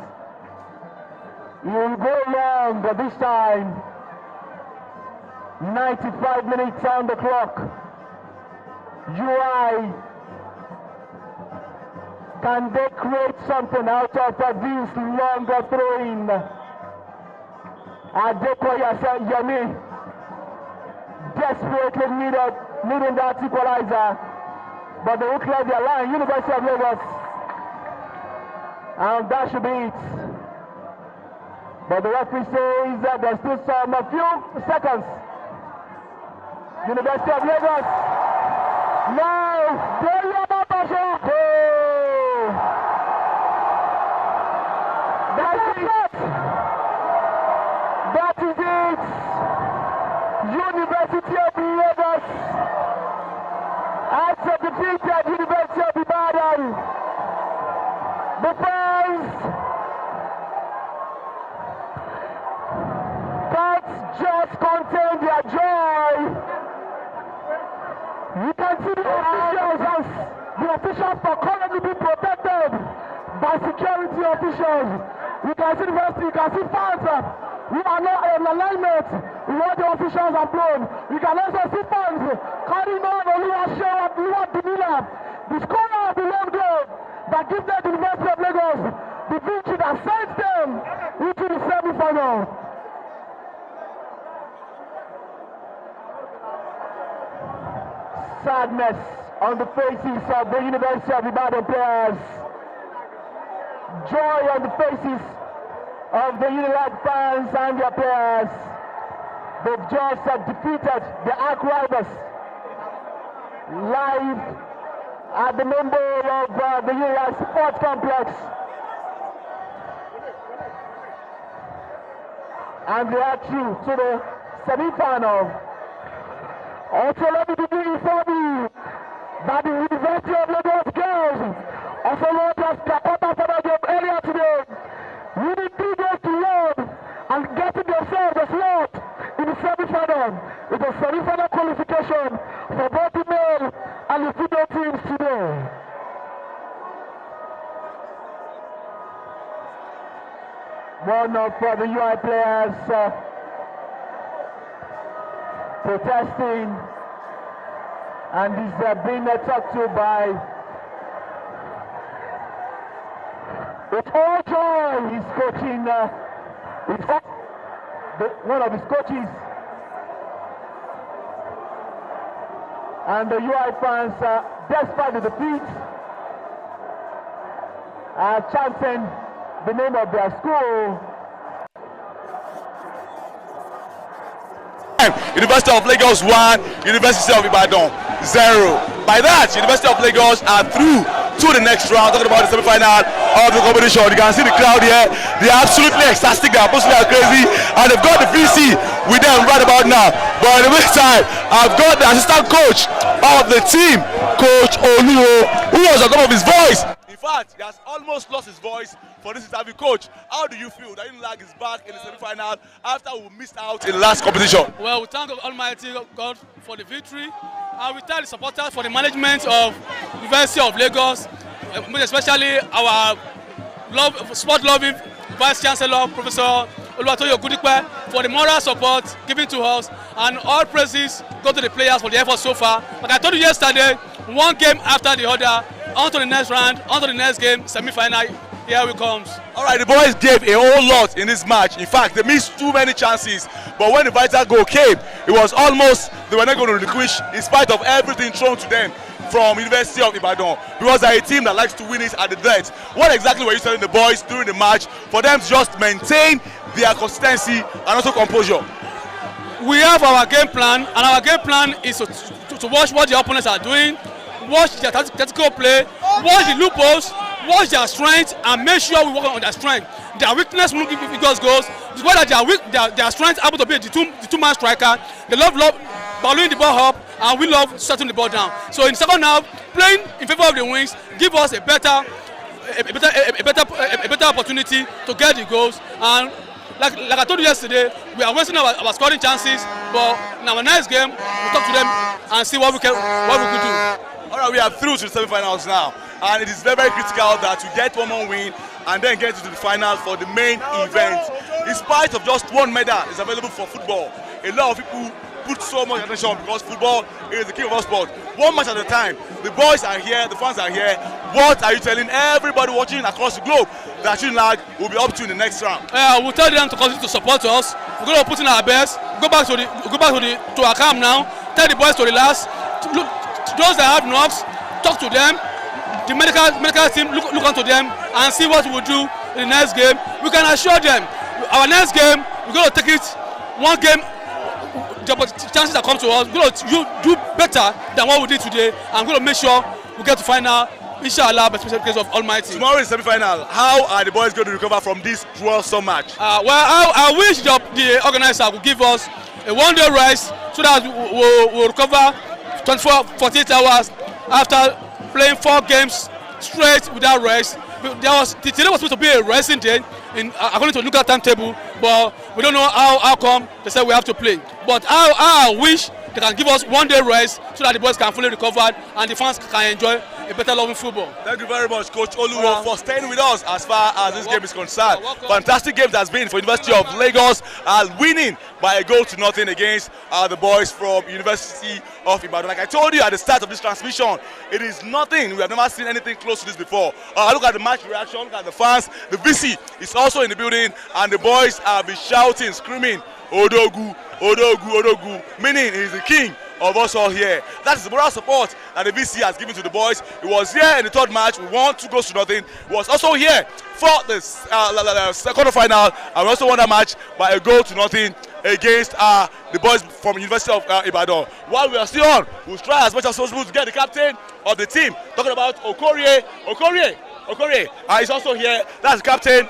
He will go long this time. 95 minutes on the clock. UI, can they create something out of this longer throw-in? Adekoye Yemi desperately needing that equalizer, but they will clear their line. University of Lagos, and that should be it. But the referee says that there's still a few seconds. University of Lagos. Now, Doyo Motosho. That's it. That is it. University of Lagos has defeated University of Ibadan. The fans can't just contain their joy. You can see the officials are currently being protected by security officials. You can see the rest, you can see fans who are not in alignment with what the officials have blown. You can also see fans carrying on Oluwaseun, the scorer of the long goal that gives the University of Lagos the victory that sends them into the semi-final. Sadness on the faces of the University of Ibadan players. Joy on the faces of the UNILAG fans and their players. They've just defeated the arch rivals live at the member of the UNILAG Sports Complex. And they are through to the semi-final. Also, let me inform you that the University of Lagos girls also won their quarter-final game earlier today, winning 3 games to 1 and getting themselves a slot in the semi-final. It was semi-final qualification for both the male and the female teams today. One of the UI players protesting, and he's being talked to by with all joy. He's coaching one of his coaches, and the UI fans, despite the defeat, are chanting the name of their school. University of Lagos 1, University of Ibadan 0. By that, University of Lagos are through to the next round. Talking about the semi-final of the competition. You can see the crowd here. They're absolutely ecstatic. They're absolutely crazy. And they've got the VC with them right about now. But in the meantime, I've got the assistant coach of the team, Coach Oluwo, who was on top of his voice. In fact, he has almost lost his voice for this interview. Coach, how do you feel that UNILAG is back in the semi-final after we missed out in the last competition? Well, we thank Almighty God for the victory, and we thank the supporters for the management of University of Lagos, especially our sport-loving Vice Chancellor, Professor Oluwatoyo Gudipe, for the moral support given to us, and all praises go to the players for the effort so far. Like I told you yesterday, one game after the other, on to the next round, on to the next game, semi-final, here we comes. All right, the boys gave a whole lot in this match. In fact, they missed too many chances. But when the vital goal came, it was almost they were not going to relinquish in spite of everything thrown to them from University of Ibadan. Because they're a team that likes to win it at the death. What exactly were you telling the boys during the match for them to just maintain their consistency and also composure? We have our game plan, and our game plan is to watch what the opponents are doing, watch their tactical play, watch the loopholes, watch their strength, and make sure we work on their strength. Their weakness will not give us goals. It's why their strength happen to be the two-man striker. They love ballooning the ball up, and we love setting the ball down. So in the second half, playing in favor of the wings give us a better opportunity to get the goals. And like I told you yesterday, we are wasting our scoring chances. But in our next game, we'll talk to them and see what we can do. All right, we are through to the semi-finals now, and it is very, very critical that we get one more win and then get to the final for the main event. In spite of just one medal is available for football, a lot of people put so much attention because football is the king of all sport. One match at a time. The boys are here, the fans are here. What are you telling everybody watching across the globe that UNILAG will be up to in the next round? We'll tell them to continue to support us. We're going to put in our best. Go back to our camp now. Tell the boys to relax. Look, those that have knocks, talk to them. The medical team look onto them and see what we'll do in the next game. We can assure them our next game we're going to take it one game. The chances that come to us, we're going to do better than what we did today, and we're going to make sure we get to final, inshallah, by special case of Almighty. Tomorrow is semi-final. How are the boys going to recover from this gruesome match? Well, I wish the organizer would give us a one-day rest so that we'll recover 48 hours after playing 4 games straight without rest. Today was supposed to be a resting day according to the NUGA timetable, but we don't know how come they said we have to play. But I wish they can give us one-day rest so that the boys can fully recover and the fans can enjoy a better loving football. Thank you very much, Coach Oluwo, for staying with us as far as this game is concerned. Fantastic game it has been for University of Lagos, winning by a goal to nothing against the boys from University of Ibadan. Like I told you at the start of this transmission, it is nothing. We have never seen anything close to this before. Look at the match reaction, look at the fans. The VC is also in the building, and the boys have been shouting, screaming, Odogu, Odogu, Odogu, meaning he is the king of us all here. That is the moral support that the VC has given to the boys. He was here in the third match. We won 2 goals to nothing. He was also here for the second final, and we also won that match by a goal to nothing against the boys from University of Ibadan. While we are still on, we'll try as much as possible to get the captain of the team. Talking about Okorie. He's also here. That's the captain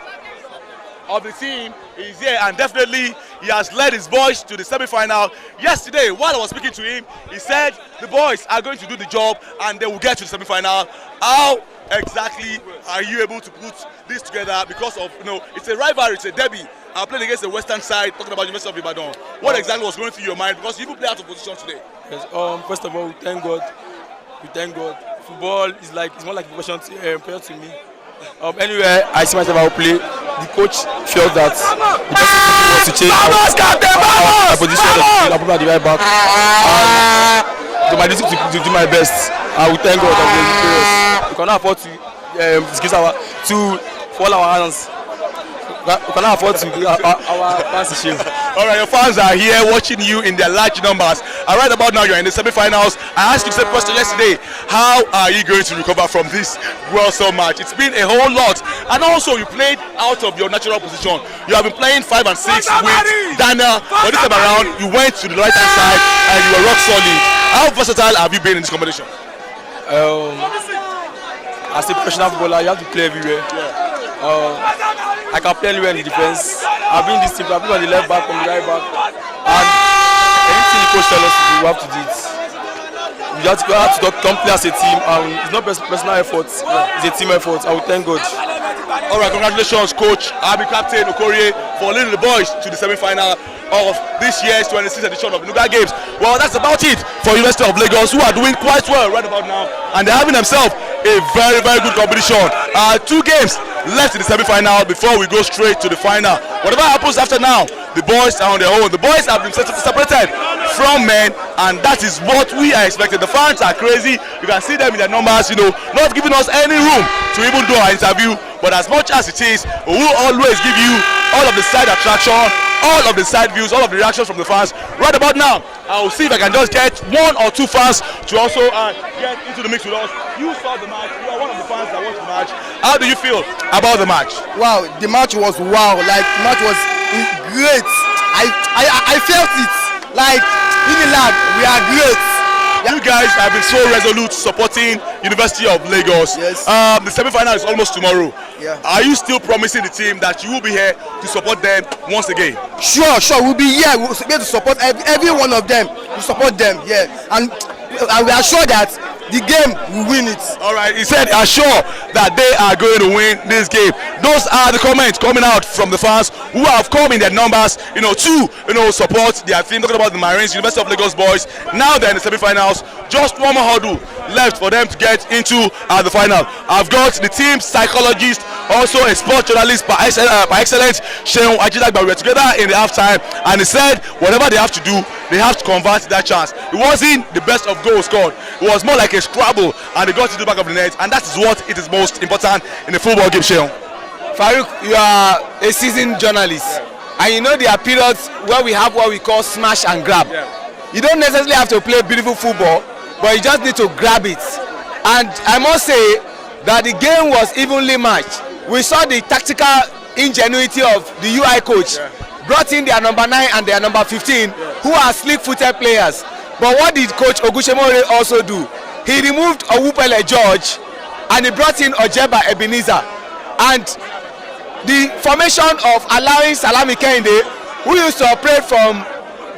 of the team. He's here, and definitely he has led his boys to the semi-final. Yesterday, while I was speaking to him, he said the boys are going to do the job and they will get to the semi-final. How exactly are you able to put this together? Because of, it's a rivalry, it's a derby. I'm playing against the western side, talking about University of Ibadan. What exactly was going through your mind? Because you even play out of position today. Yes, first of all, we thank God. We thank God. Football is it's more like a profession to me. Anywhere I see myself, I will play. The coach felt that the best thing was to change our position and put at the right back. So my duty to do my best. I will thank God that we will be serious. We cannot afford to fall our hands. We cannot afford to our fans to shame. All right, your fans are here watching you in their large numbers. And right about now, you're in the semi-finals. I asked you the same question yesterday. How are you going to recover from this World match? It's been a whole lot. And also, you played out of your natural position. You have been playing 5 and 6 with Daniel. But this time around, you went to the right-hand side and you were rock solid. How versatile have you been in this competition? As a professional footballer, you have to play everywhere. I can play anywhere in the defense. I've been in this team, I've been on the left back, on the right back. And anything the coach tells us to do, we have to do it. We have to come play as a team. It's not personal effort, it's a team effort. I will thank God. All right, congratulations, Coach Abi Captain Okorie, for leading the boys to the semi-final of this year's 26th edition of the NUGA Games. Well, that's about it for University of Lagos, who are doing quite well right about now, and they're having themselves a very, very good competition. 2 games left in the semi-final before we go straight to the final. Whatever happens after now, the boys are on their own. The boys have been separated from men, and that is what we are expecting. The fans are crazy. You can see them in their numbers, not giving us any room to even do our interview. But as much as it is, we will always give you all of the side attraction, all of the side views, all of the reactions from the fans. Right about now, I will see if I can just get 1 or 2 fans to also get into the mix with us. You saw the match. You are one of the fans that watched the match. How do you feel about the match? Wow, the match was wow. Like, the match was great. I felt it. Like, UNILAG, we are great. You guys have been so resolute supporting University of Lagos. Yes. The semi-final is almost tomorrow. Yeah. Are you still promising the team that you will be here to support them once again? Sure. We'll be here. We'll be able to support every one of them. We support them, yeah. And we are sure that the game will win it. All right, he said are sure that they are going to win this game. Those are the comments coming out from the fans who have come in their numbers, to support their team. Talking about the Marines, University of Lagos boys. Now they're in the semi-finals. Just one more hurdle left for them to get into the final. I've got the team psychologist, also a sports journalist by excellence, Sheon Ajidagba. We were together in the halftime, and he said whatever they have to do, they have to convert that chance. It wasn't the best of goals scored. It was more like a scrabble, and they got to the back of the net, and that is what it is most important in a football game. Sheon. Farouk, you are a seasoned journalist, and you know there are periods where we have what we call smash and grab. You don't necessarily have to play beautiful football, but you just need to grab it. And I must say that the game was evenly matched. We saw the tactical ingenuity of the UI coach, brought in their number 9 and their number 15, who are slick-footed players. But what did Coach Ogushemore also do? He removed Owupele George and he brought in Ojeba Ebenezer. And the formation of allowing Salami Kende, who used to operate from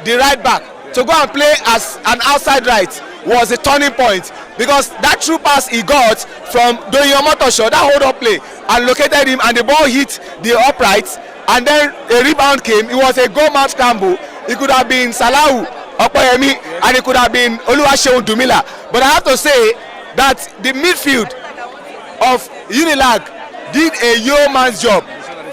the right back, to go and play as an outside right was a turning point, because that true pass he got from Doyin Omotosho, that hold up play, and located him, and the ball hit the uprights, and then a rebound came. It was a goal match scramble. It could have been Salahu Okoyemi, and it could have been Oluwaseun Dumila. But I have to say that the midfield of UNILAG did a yeoman's job,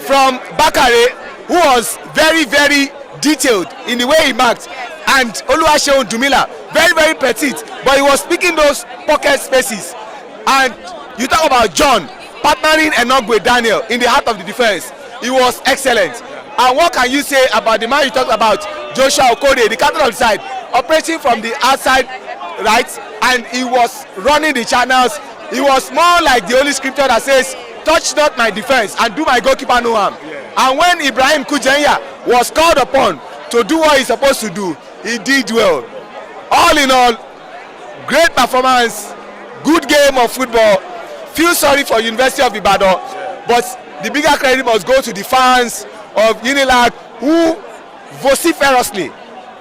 from Bakare, who was very, very detailed in the way he marked, and Oluwaseun Dumila, very, very petite, but he was picking those pocket spaces. And you talk about John partnering Enoch with Daniel in the heart of the defense. He was excellent. And what can you say about the man you talked about, Joshua Okode, the captain of the side, operating from the outside right, and he was running the channels. He was more like the Holy Scripture that says, touch not my defense and do my goalkeeper no harm. And when Ibrahim Kujenya was called upon to do what he's supposed to do, he did well. All in all, great performance, good game of football. Feel sorry for University of Ibadan, but the bigger credit must go to the fans of UNILAG, who vociferously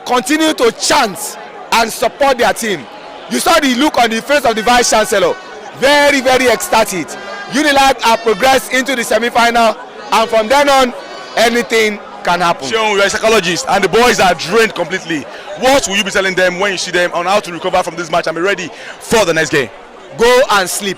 continue to chant and support their team. You saw the look on the face of the Vice Chancellor, very, very ecstatic. UNILAG have progressed into the semi-final, and from then on, anything can happen. Sean, you're a psychologist, and the boys are drained completely. What will you be telling them when you see them on how to recover from this match and be ready for the next game? Go and sleep.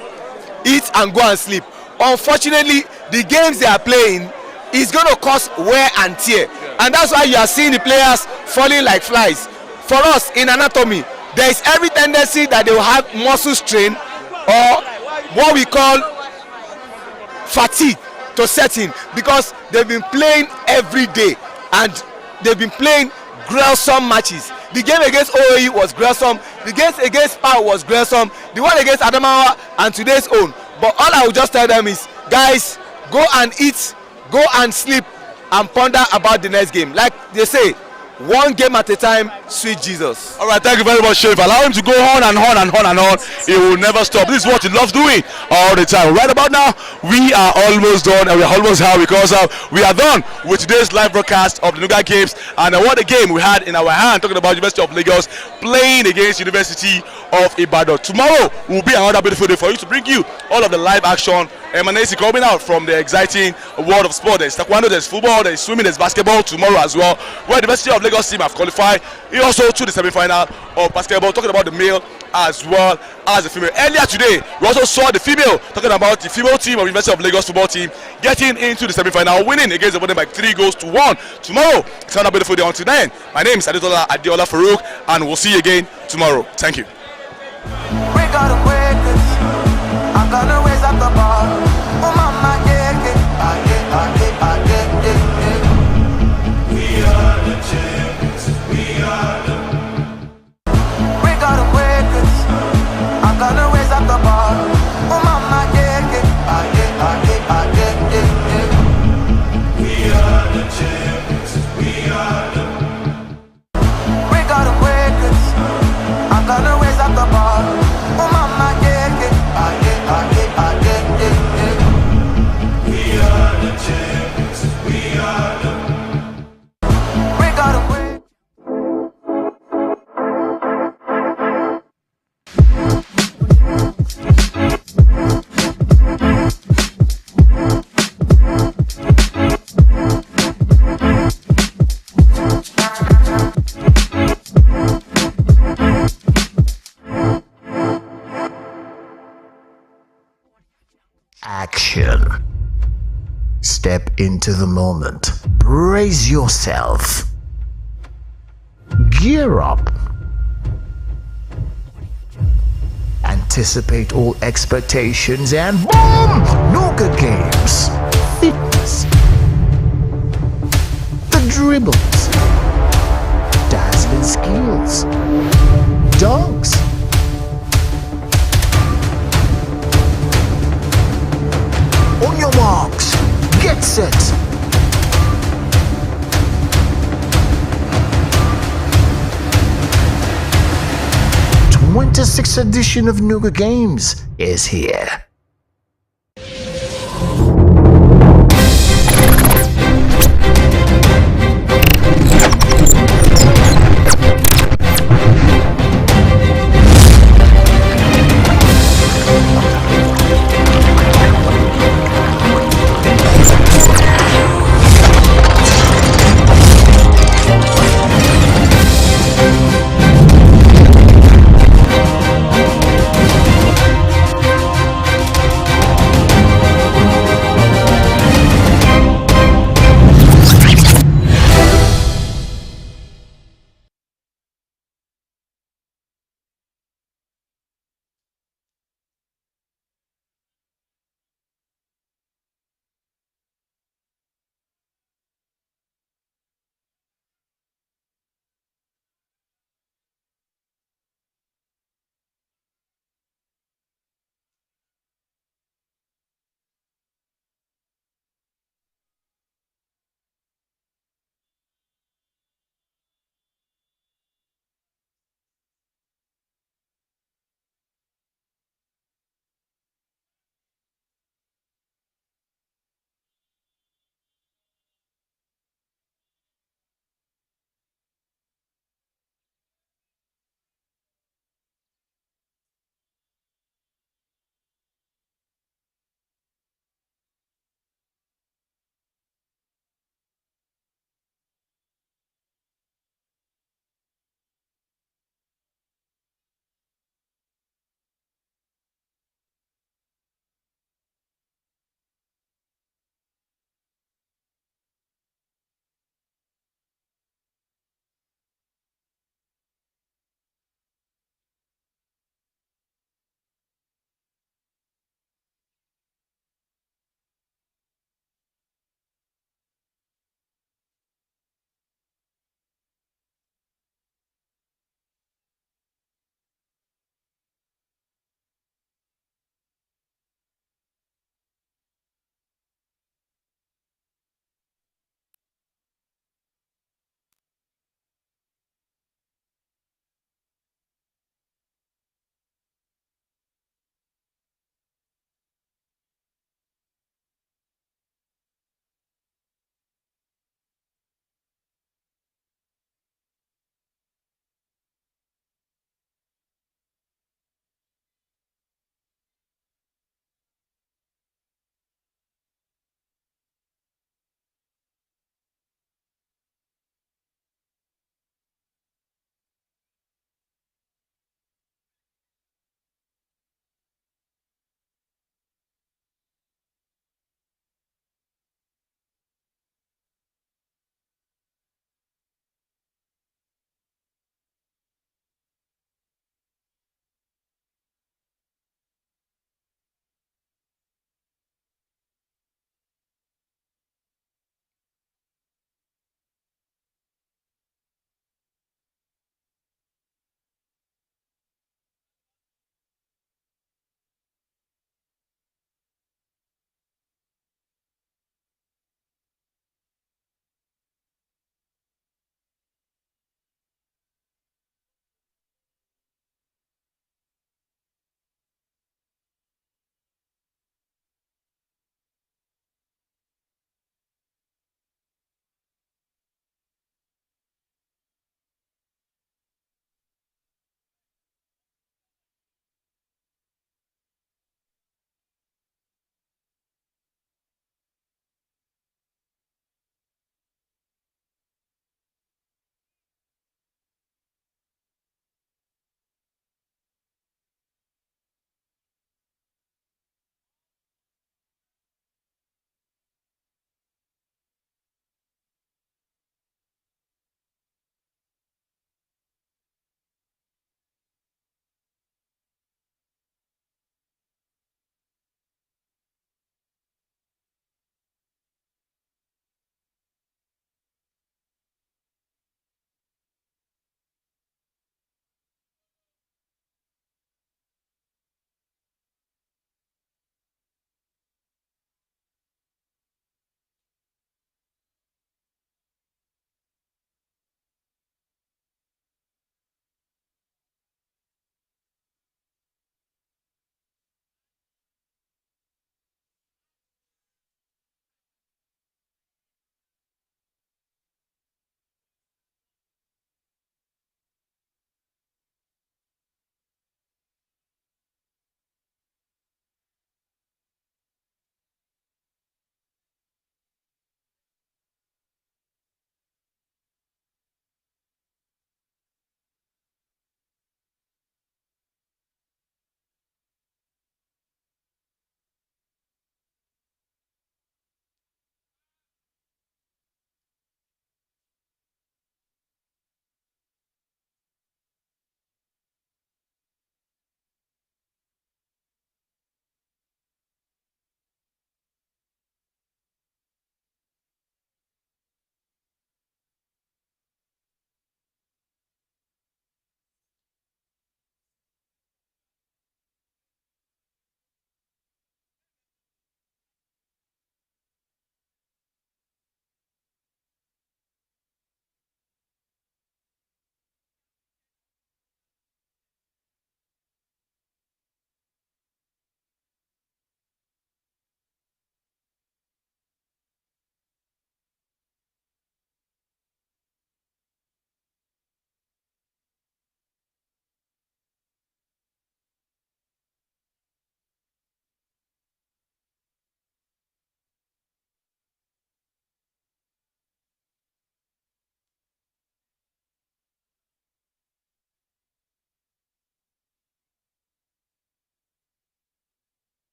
Eat and go and sleep. Unfortunately, the games they are playing is going to cause wear and tear, and that's why you are seeing the players falling like flies. For us in anatomy, there is every tendency that they will have muscle strain or what we call fatigue to set in, because they've been playing every day and they've been playing gruesome matches. The game against OAE was gruesome, the game against PAO was gruesome, the one against Adamawa and today's own. But all I will just tell them is, guys, go and eat, go and sleep, and ponder about the next game. Like they say, one game at a time, sweet Jesus. All right, thank you very much, Chef. Allow him to go on and on and on and on. He will never stop. This is what he loves doing all the time. Right about now, we are almost done, and we are almost here because we are done with today's live broadcast of the NUGA Games. And what a game we had in our hand, talking about University of Lagos playing against University of Ibadan. Tomorrow will be another beautiful day for you to bring you all of the live action emanating coming out from the exciting world of sport. There's taekwondo, there's football, there's swimming, there's basketball tomorrow as well, where the University of Lagos team have qualified also to the semi-final of basketball, talking about the male as well as the female. Earlier today, we also saw the female, talking about the female team of University of Lagos football team getting into the semi-final, winning against the opponent by 3-1. Tomorrow, it's another beautiful day. Until then, my name is Adeola Farouk, and we'll see you again tomorrow. Thank you. We gotta wake it. I'm gonna raise up the bar. Oh mama, yeah. We are the champions. We gotta wake it. I'm gonna raise up the bar. Oh mama, yeah. We are the champions. We gotta wake it. I'm gonna raise up the bar. Oh mama, yeah. We are the champions. We gotta win. Action. Step into the moment. Brace yourself. Gear up. Anticipate all expectations and boom! NUGA Games. Fitness. The dribbles. Dazzling skills. Dunks. On your marks, get set. The 26th edition of NUGA Games is here.